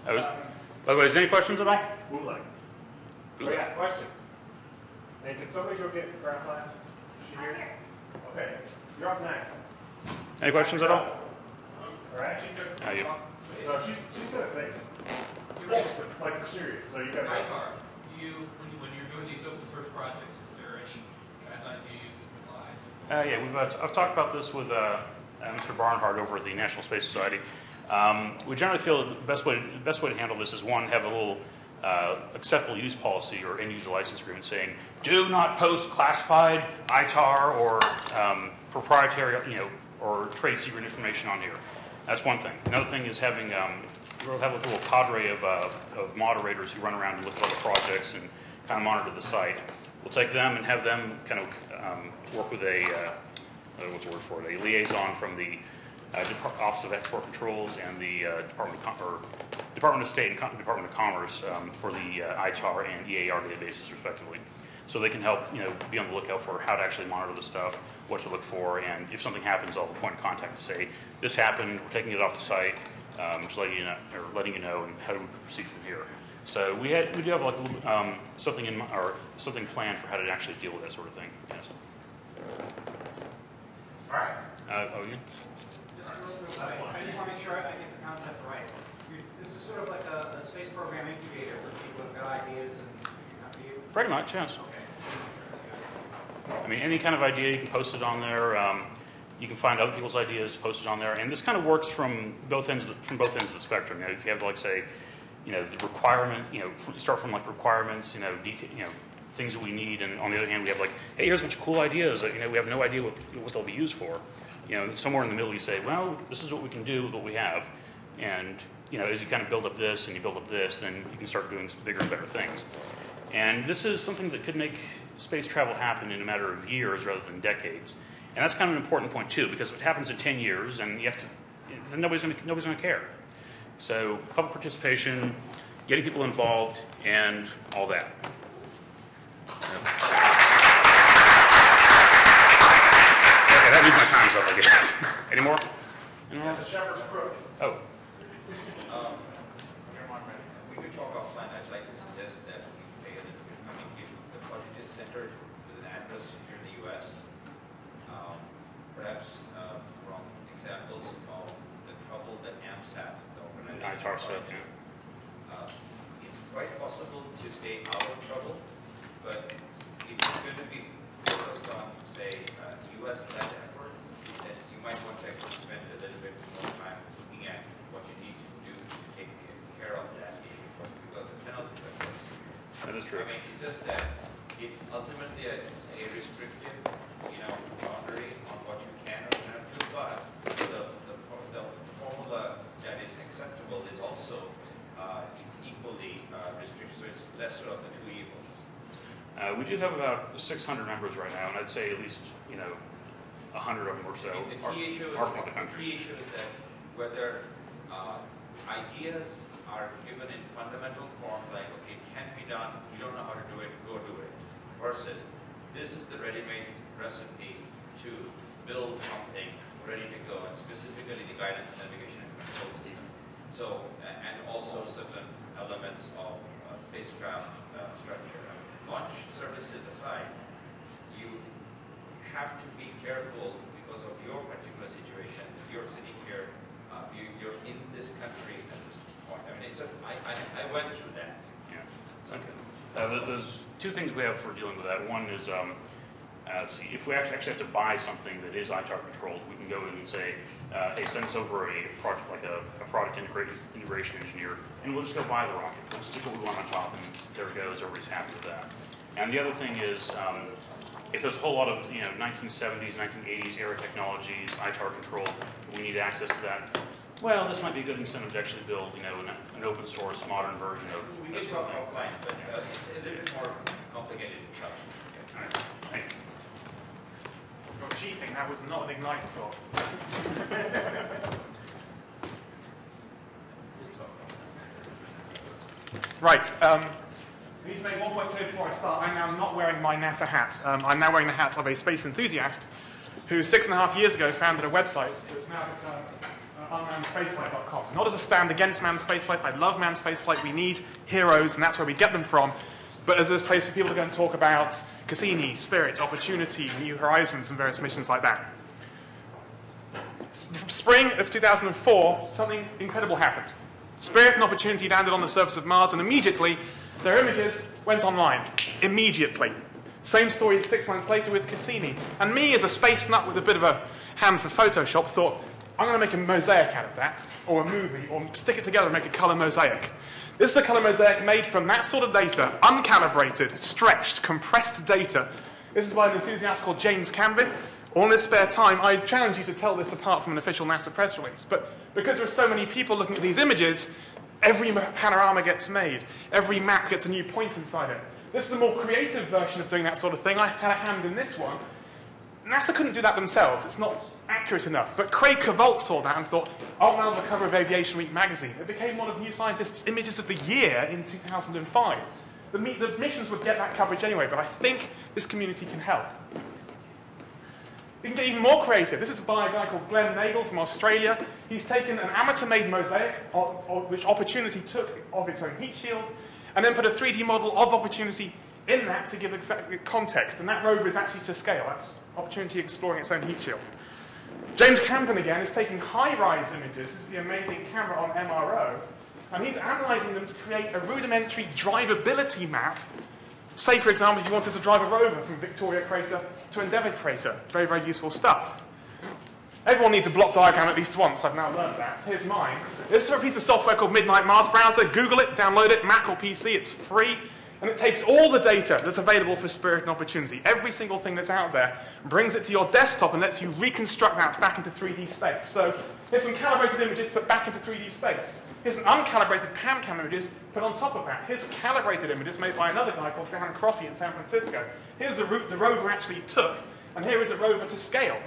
By the way, is there any questions at all? Oh yeah, questions. And can somebody go get craft glasses? Is she here? Okay, you're up next. Any questions at all? All right. How are you? No, she's gonna say. Like for serious. So you got. When you're doing these open source projects, is there any guidelines you apply? Yeah, I've talked about this with Mr. Barnhart over at the National Space Society. We generally feel the best way to handle this is one, have a little acceptable use policy or end user license agreement saying, do not post classified ITAR or proprietary, or trade secret information on here. That's one thing. Another thing is having we'll have a little cadre of moderators who run around and look at other projects and kind of monitor the site. We'll take them and have them kind of work with a what's the word for it, a liaison from the Office of Export Controls and the Department of State and Department of Commerce for the ITAR and EAR databases, respectively. So they can help, be on the lookout for how to actually monitor the stuff, what to look for, and if something happens, I'll have a point of contact to say, this happened, we're taking it off the site, just letting you know, and how do we proceed from here. So we do have like something planned for how to actually deal with that sort of thing. Yes. All right. You? I just want to make sure I get the concept right. This is sort of like a space program incubator where people have got ideas and come to you? Pretty much, yes. Okay. I mean, any kind of idea, you can post it on there. You can find other people's ideas, post it on there, and this kind of works from both ends of the spectrum. If you have, like, say, the requirement, start from like requirements, detail, things that we need, and on the other hand, we have like, hey, here's a bunch of cool ideas that we have no idea what they'll be used for. Somewhere in the middle, you say, well, this is what we can do with what we have, and as you kind of build up this and you build up this, then you can start doing some bigger and better things. And this is something that could make space travel happen in a matter of years rather than decades. And that's kind of an important point too, because if it happens in 10 years, and you have to, then nobody's going to care. So public participation, getting people involved, and all that. Okay, that means my time's up, I guess. Any more? Any more? The shepherd's crook. Oh. We could talk offline. I'd like to suggest that we pay a little bit. I mean, if the project is centered with an address here in the U.S., perhaps from examples of the trouble that AMSAT, the organization, it's quite possible to stay out of trouble, but if it's going to be focused on, say, U.S.-led effort, then you might want to actually spend a little bit more time looking at what you need to do to take care of that, because the penalties are quite severe. That is true. I mean, it's just that it's ultimately a restrictive, boundary on what you can or cannot do, but the formula that is acceptable is also equally restrictive, so it's lesser of the two evils. We do have about 600 members right now, and I'd say at least 100 of them or so are from other countries. The key issue is that whether ideas are given in fundamental form, like, okay, it can be done, you don't know how to do it, go do it, versus this is the ready-made recipe to build something ready to go, and specifically the guidance, navigation, and control system. So, and also certain elements of spacecraft structure. Launch services aside, you have to be careful because of your particular situation. You're sitting here, you're in this country at this point. I mean, it's just, I went through that. Yeah. Okay. There's two things we have for dealing with that. One is, see, if we actually have to buy something that is ITAR controlled, we can go in and say, hey, send us over a project, like a product integration engineer, and we'll just go buy the rocket. We'll stick what we want on top, and there it goes. Everybody's happy with that. And the other thing is, if there's a whole lot of 1970s, 1980s era technologies, ITAR controlled, we need access to that. Well, this might be a good incentive to actually build, an open source, modern version of. We can talk offline, but it's a little bit more complicated. All right. Thank you. You're cheating. That was not an Ignite talk. Right. I need to make one point clear before I start. I'm now not wearing my NASA hat. I'm now wearing the hat of a space enthusiast who 6.5 years ago founded a website that's now unmannedspaceflight.com. Not as a stand against manned spaceflight. I love manned spaceflight. We need heroes, and that's where we get them from. But as a place for people to go and talk about Cassini, Spirit, Opportunity, New Horizons, and various missions like that. Spring of 2004, something incredible happened. Spirit and Opportunity landed on the surface of Mars, and immediately their images went online. Immediately. Same story 6 months later with Cassini. And me, as a space nut with a bit of a hand for Photoshop, thought, I'm going to make a mosaic out of that, or a movie, or stick it together and make a color mosaic. This is a color mosaic made from that sort of data, uncalibrated, stretched, compressed data. This is by an enthusiast called James Canvin. All in his spare time, I challenge you to tell this apart from an official NASA press release. But because there are so many people looking at these images, every panorama gets made. Every map gets a new point inside it. This is a more creative version of doing that sort of thing. I had a hand in this one. NASA couldn't do that themselves. It's not accurate enough. But Craig Kavault saw that and thought, oh, well, on the cover of Aviation Week magazine. It became one of New Scientist's images of the year in 2005. The missions would get that coverage anyway, but I think this community can help. We can get even more creative. This is by a guy called Glenn Nagel from Australia. He's taken an amateur-made mosaic, which Opportunity took of its own heat shield, and then put a 3D model of Opportunity in that to give exact context. And that rover is actually to scale. That's Opportunity exploring its own heat shield. James Campen, again, is taking high-rise images. This is the amazing camera on MRO. And he's analyzing them to create a rudimentary drivability map. Say, for example, if you wanted to drive a rover from Victoria Crater to Endeavour Crater. Very, very useful stuff. Everyone needs a block diagram at least once. I've now learned that. Here's mine. This is a piece of software called Midnight Mars Browser. Google it, download it, Mac or PC. It's free. And it takes all the data that's available for Spirit and Opportunity, every single thing that's out there, brings it to your desktop and lets you reconstruct that back into 3D space. So here's some calibrated images put back into 3D space. Here's an uncalibrated PAM-CAM images put on top of that. Here's calibrated images made by another guy called Dan Crotty in San Francisco. Here's the route the rover actually took, and here is a rover to scale.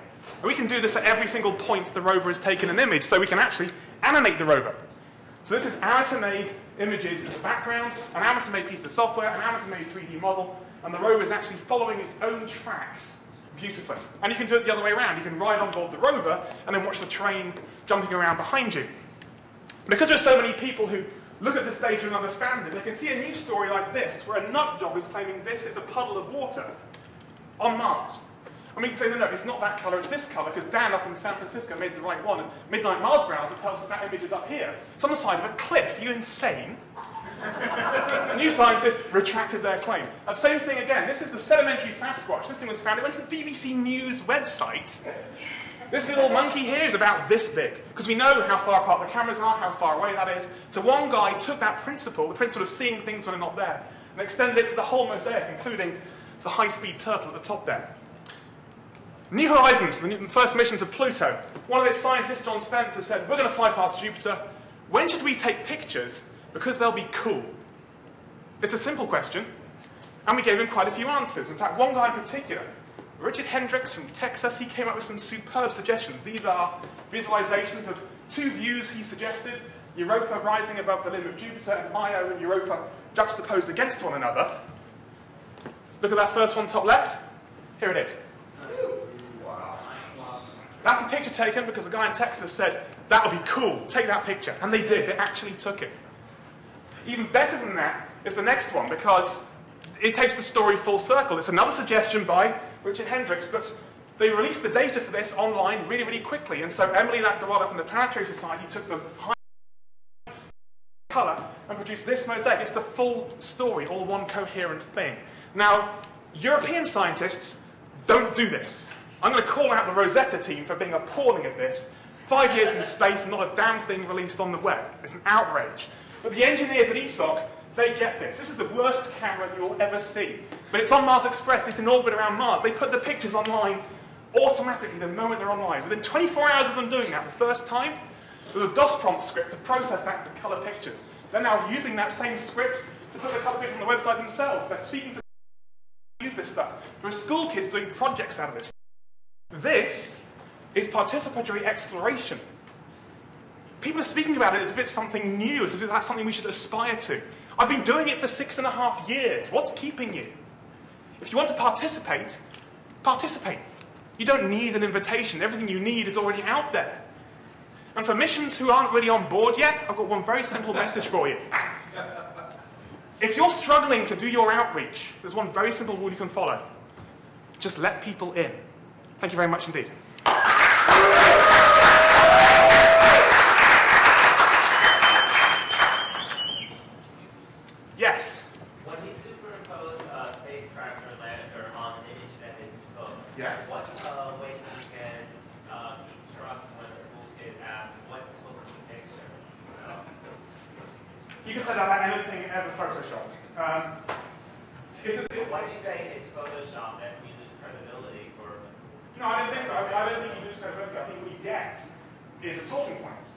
And we can do this at every single point the rover has taken an image, so we can actually animate the rover. So this is amateur-made images as a background, an amateur-made piece of software, an amateur-made 3D model, and the rover is actually following its own tracks beautifully. And you can do it the other way around. You can ride on board the rover and then watch the train jumping around behind you. Because there are so many people who look at this data and understand it, they can see a news story like this, where a nut job is claiming this is a puddle of water on Mars. And we can say, no, it's not that colour, it's this colour, because Dan up in San Francisco made the right one. And Midnight Mars Browser tells us that image is up here. It's on the side of a cliff. Are you insane? New Scientist retracted their claim. And same thing again. This is the sedimentary Sasquatch. This thing was found. It went to the BBC News website. This little monkey here is about this big, because we know how far apart the cameras are, how far away that is. So one guy took that principle, the principle of seeing things when they're not there, and extended it to the whole mosaic, including the high-speed turtle at the top there. New Horizons, the first mission to Pluto. One of its scientists, John Spencer, said, we're going to fly past Jupiter. When should we take pictures? Because they'll be cool. It's a simple question, and we gave him quite a few answers. In fact, one guy in particular, Richard Hendricks from Texas, he came up with some superb suggestions. These are visualizations of two views he suggested, Europa rising above the limb of Jupiter and Io and Europa juxtaposed against one another. Look at that first one top left. Here it is. That's a picture taken because a guy in Texas said, that would be cool, take that picture. And they did, they actually took it. Even better than that is the next one, because it takes the story full circle. It's another suggestion by Richard Hendricks, but they released the data for this online really, really quickly. And so Emily Lagdawala from the Planetary Society took the high colour and produced this mosaic. It's the full story, all one coherent thing. Now, European scientists don't do this. I'm going to call out the Rosetta team for being appalling at this. 5 years in space and not a damn thing released on the web. It's an outrage. But the engineers at ESOC, they get this. This is the worst camera you'll ever see. But it's on Mars Express. It's in orbit around Mars. They put the pictures online automatically the moment they're online. Within 24 hours of them doing that the first time, there's a DOS prompt script to process that to colour pictures. They're now using that same script to put the colour pictures on the website themselves. They're speaking to use this stuff. There are school kids doing projects out of this. This is participatory exploration. People are speaking about it as if it's something new, as if that's something we should aspire to. I've been doing it for 6.5 years. What's keeping you? If you want to participate, participate. You don't need an invitation. Everything you need is already out there. And for missions who aren't really on board yet, I've got one very simple message for you. If you're struggling to do your outreach, there's one very simple rule you can follow. Just let people in. Thank you very much indeed. Yes? When you superimpose a spacecraft or lander on an image that they disclose, yes. What way you can keep trust when the school kid asks what took the picture? You can say that about anything ever photoshopped. Why do you say it's Photoshop that we lose credibility for? No, I don't think so. I don't think you lose credibility. I think what you get is a talking point.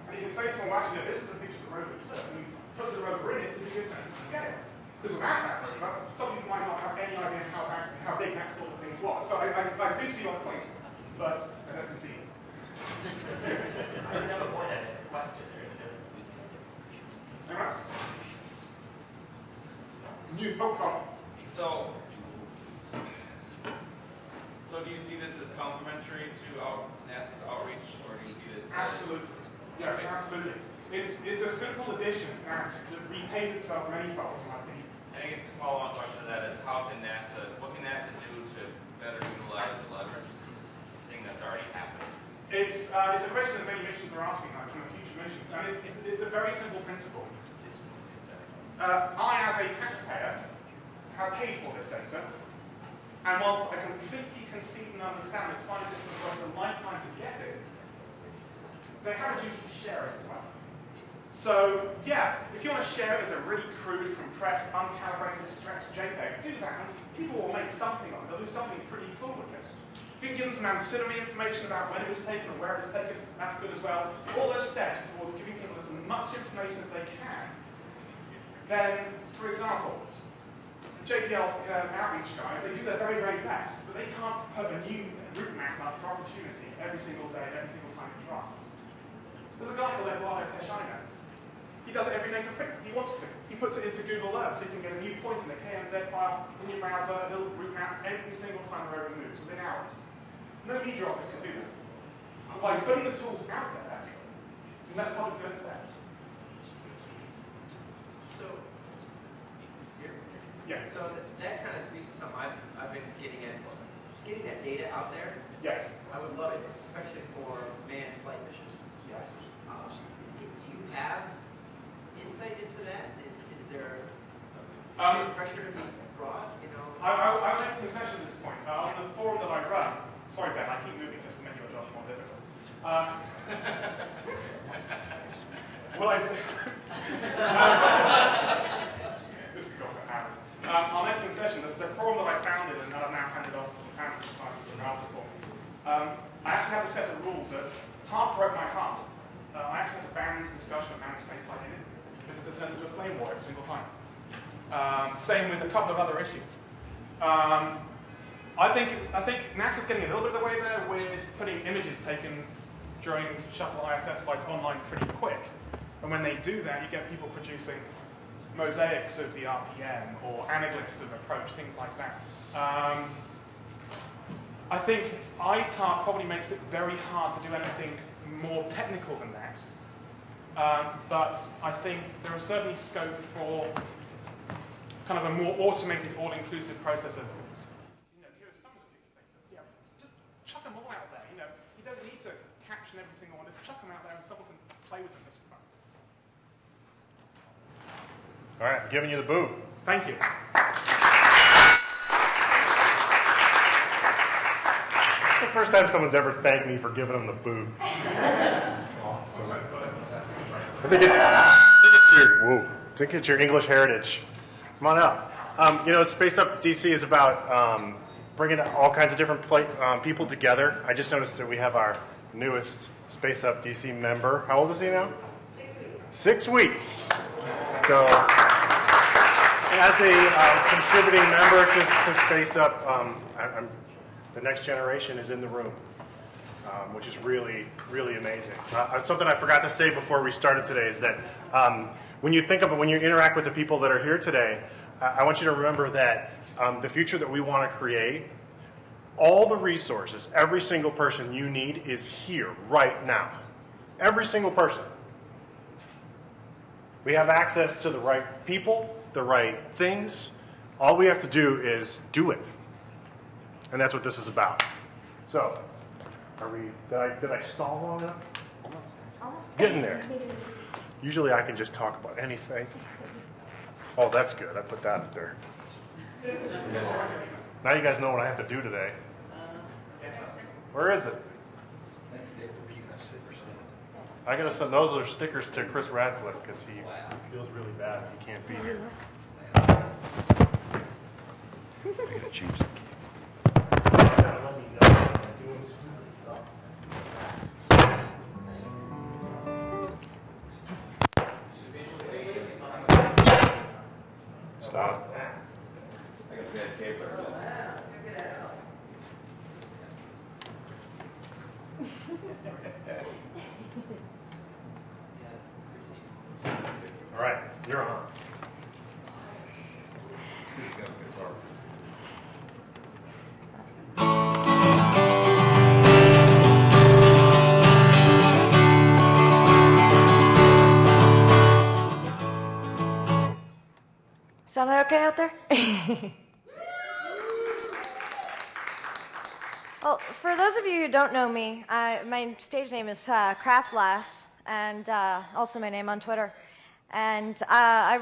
And you can say to someone, actually, no, this is the picture of the rover itself. And you put the rover in it to give you a sense of scale. Because without that rover, some people might not have any idea how big that sort of thing was. So I I do see your point, but I don't concede. I would never point that as a question. Anyone else? News, comment. So do you see this as complementary to NASA's outreach, or do you see this as... Absolutely. Yeah, absolutely. It's a simple addition that repays itself manifold, in my opinion. And I guess the follow-on question to that is what can NASA do to better utilize and leverage this thing that's already happening? It's a question that many missions are asking, like from future missions, and it's a very simple principle. I, as a taxpayer, have paid for this data, and whilst I completely conceive and understand that scientists have got a lifetime to get it, they have a duty to share it as well. So, yeah, if you want to share it as a really crude, compressed, uncalibrated, stretched JPEG, do that, and people will make something of it. They'll do something pretty cool with it. If you can give them some ancillary information about when it was taken and where it was taken, that's good as well. All those steps towards giving people as much information as they can. Then, for example, JPL outreach guys, they do their very, very best, but they can't put a new route map up for opportunity every single day, every single time it tries. There's a guy called Eduardo Teixeira. He does it every day for free. He wants to. He puts it into Google Earth so you can get a new point in the KMZ file in your browser, a little route map every single time the rover moves within hours. No media office can do that. And by putting the tools out there, let the public understand. So that kind of speaks to something I've been getting at. Getting that data out there. Yes. I would love it, especially for manned flight missions. Yes. Do you have insight into that? Is there pressure to be brought? You know. I'll make a concession at this point. On the forum that I run, sorry Ben, I keep moving just to make your job more difficult. This could go for hours. I'll make a concession. The forum that I founded and that I've now handed off to the panel to sign for the draft report, I actually had to set a rule that half broke my heart. I actually had to ban discussion of manned spaceflight in it because it turned into a flame war every single time. Same with a couple of other issues. I think NASA's getting a little bit of the way there with putting images taken during shuttle ISS flights online pretty quick. And when they do that, you get people producing mosaics of the RPM or anaglyphs of approach, things like that. I think ITAR probably makes it very hard to do anything more technical than that. But I think there is certainly scope for kind of a more automated, all-inclusive process of, here are some of the things. Just chuck them all out there. You don't need to caption every single one. Just chuck them out there and someone can play with them just for fun. All right, I'm giving you the boot. Thank you. It's the first time someone's ever thanked me for giving them the boot. That's awesome. I think it's your English heritage. Come on out. SpaceUp DC is about bringing all kinds of different people together. I just noticed that we have our newest SpaceUp DC member. How old is he now? 6 weeks. So, as a contributing member to SpaceUp, the next generation is in the room, which is really, really amazing. Something I forgot to say before we started today is that when you interact with the people that are here today, I want you to remember that the future that we want to create, all the resources, every single person you need is here right now. Every single person. We have access to the right people, the right things. All we have to do is do it. And that's what this is about. So, did I stall long enough? Almost. Getting there. Usually I can just talk about anything. Oh, that's good. I put that up there. Now you guys know what I have to do today. Where is it? I gotta send those are stickers to Chris Radcliffe because he feels really bad if he can't be here. I gotta change the Stop. All right, you're on. Sound okay out there? Well, for those of you who don't know me, my stage name is Craftlass, and also my name on Twitter. And I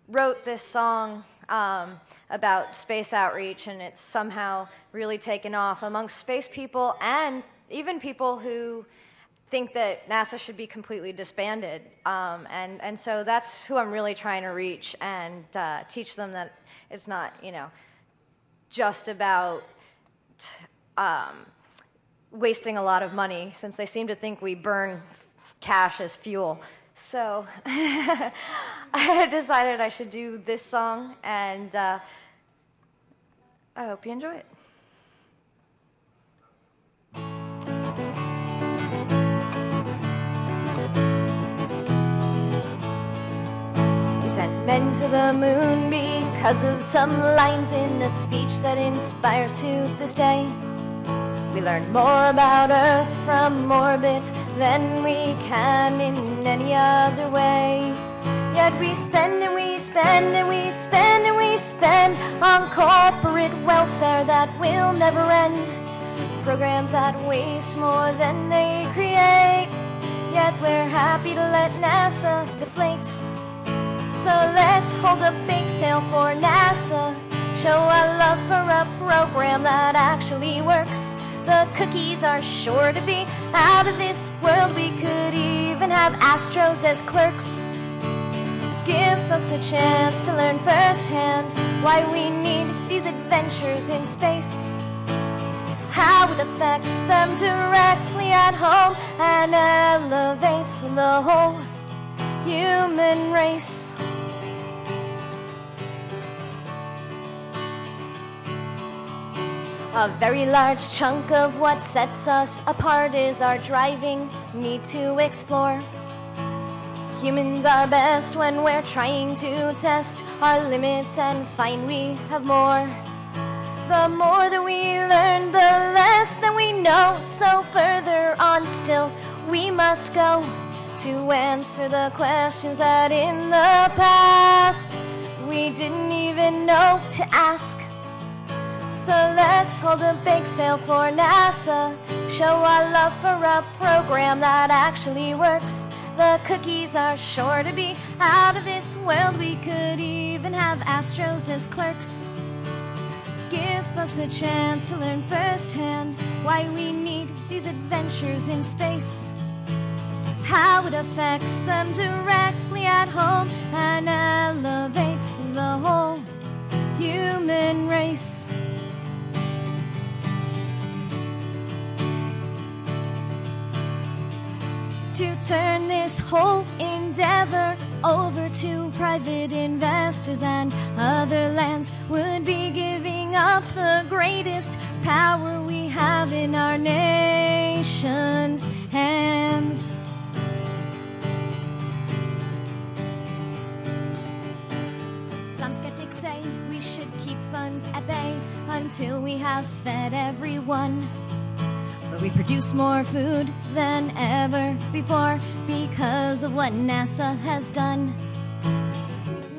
wrote this song about space outreach, and it's somehow really taken off amongst space people and even people who think that NASA should be completely disbanded. And so that's who I'm really trying to reach and teach them that it's not, just about wasting a lot of money, since they seem to think we burn cash as fuel. So I decided I should do this song, and I hope you enjoy it. We sent men to the moon because of some lines in a speech that inspires to this day. We learn more about Earth from orbit than we can in any other way. Yet we spend and we spend and we spend and we spend on corporate welfare that will never end. Programs that waste more than they create. Yet we're happy to let NASA deflate. So let's hold a bake sale for NASA. Show our love for a program that actually works. The cookies are sure to be out of this world. We could even have Astros as clerks. Give folks a chance to learn firsthand why we need these adventures in space. How it affects them directly at home and elevates the whole human race. A very large chunk of what sets us apart is our driving need to explore. Humans are best when we're trying to test our limits and find we have more. The more that we learn, the less that we know. So further on still, we must go to answer the questions that in the past we didn't even know to ask. So let's hold a bake sale for NASA. Show our love for a program that actually works. The cookies are sure to be out of this world. We could even have Astros as clerks. Give folks a chance to learn firsthand why we need these adventures in space. How it affects them directly at home and elevates the whole human race. To turn this whole endeavor over to private investors and other lands would be giving up the greatest power we have in our nation's hands. Some skeptics say we should keep funds at bay until we have fed everyone. But we produce more food than ever before because of what NASA has done.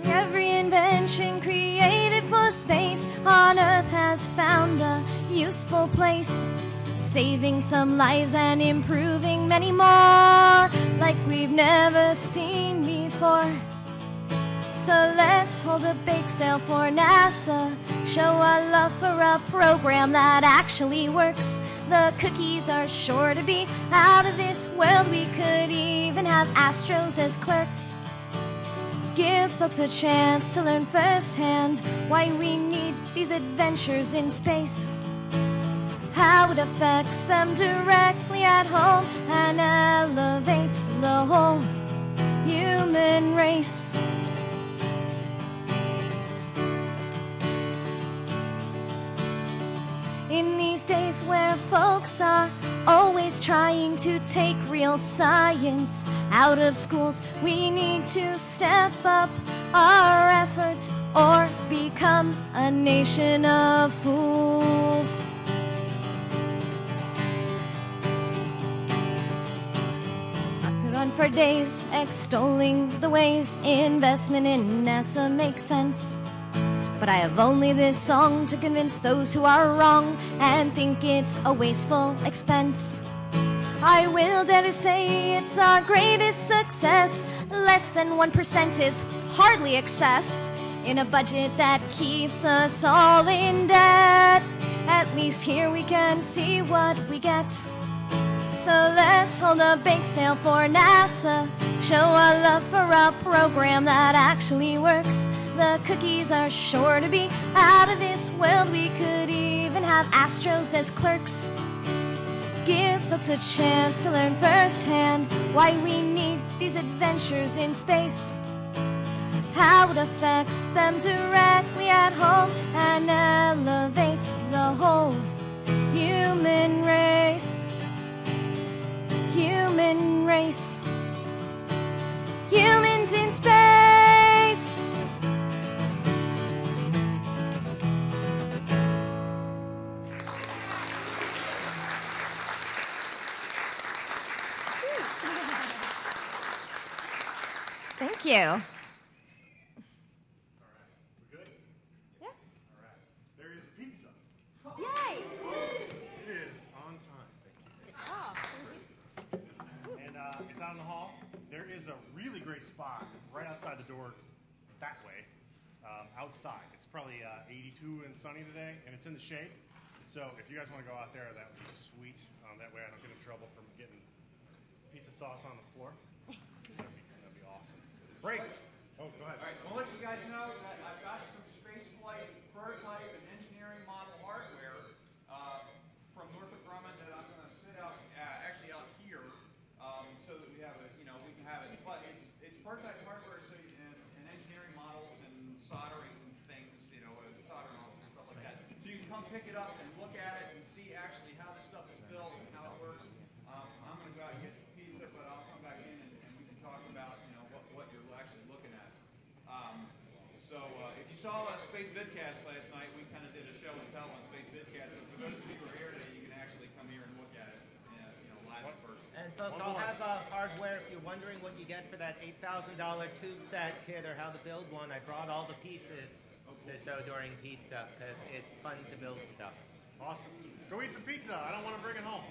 Every invention created for space on Earth has found a useful place, saving some lives and improving many more like we've never seen before. So let's hold a bake sale for NASA. Show our love for a program that actually works. The cookies are sure to be out of this world. We could even have Astros as clerks. Give folks a chance to learn firsthand why we need these adventures in space. How it affects them directly at home and elevates the whole human race. In the these days where folks are always trying to take real science out of schools, we need to step up our efforts or become a nation of fools. I could run for days extolling the ways investment in NASA makes sense, but I have only this song to convince those who are wrong and think it's a wasteful expense. I will dare to say it's our greatest success. Less than 1% is hardly excess in a budget that keeps us all in debt. At least here we can see what we get. So let's hold a bake sale for NASA. Show our love for a program that actually works. The cookies are sure to be out of this world. We could even have Astros as clerks. Give folks a chance to learn firsthand why we need these adventures in space, how it affects them directly at home and elevates the whole human race. Human race. Humans in space. Thank you. All right. We good? Yeah. All right. There is pizza. Yay! It is on time. Thank you. And it's out in the hall. There is a really great spot right outside the door that way, outside. It's probably 82 and sunny today, and it's in the shade. So if you guys want to go out there, that would be sweet. That way I don't get in trouble from getting pizza sauce on the floor. That'd be awesome. Break. Oh, go ahead. All right, I'll let you guys know that I've got some spaceflight prototype and engineering model hardware from Northrop Grumman that I'm going to sit out, actually out here, so that we have it, we can have it. But it's prototype hardware, so and engineering models and soldering things, soldering models and stuff like that. So you can come pick it up and look at it and see actually how this stuff is built and how it works. I'm going to go out and get pizza, but I'll come back in and we can talk about what you're actually looking at. If you saw Spacevidcast last night, we kind of did a show and tell on Spacevidcast. But for those of you who are here today, you can actually come here and look at it, live in person. And folks, I'll have hardware if you're wondering what you get for that $8,000 tube set kit or how to build one. I brought all the pieces to show during pizza because it's fun to build stuff. Awesome. Go eat some pizza. I don't want to bring it home.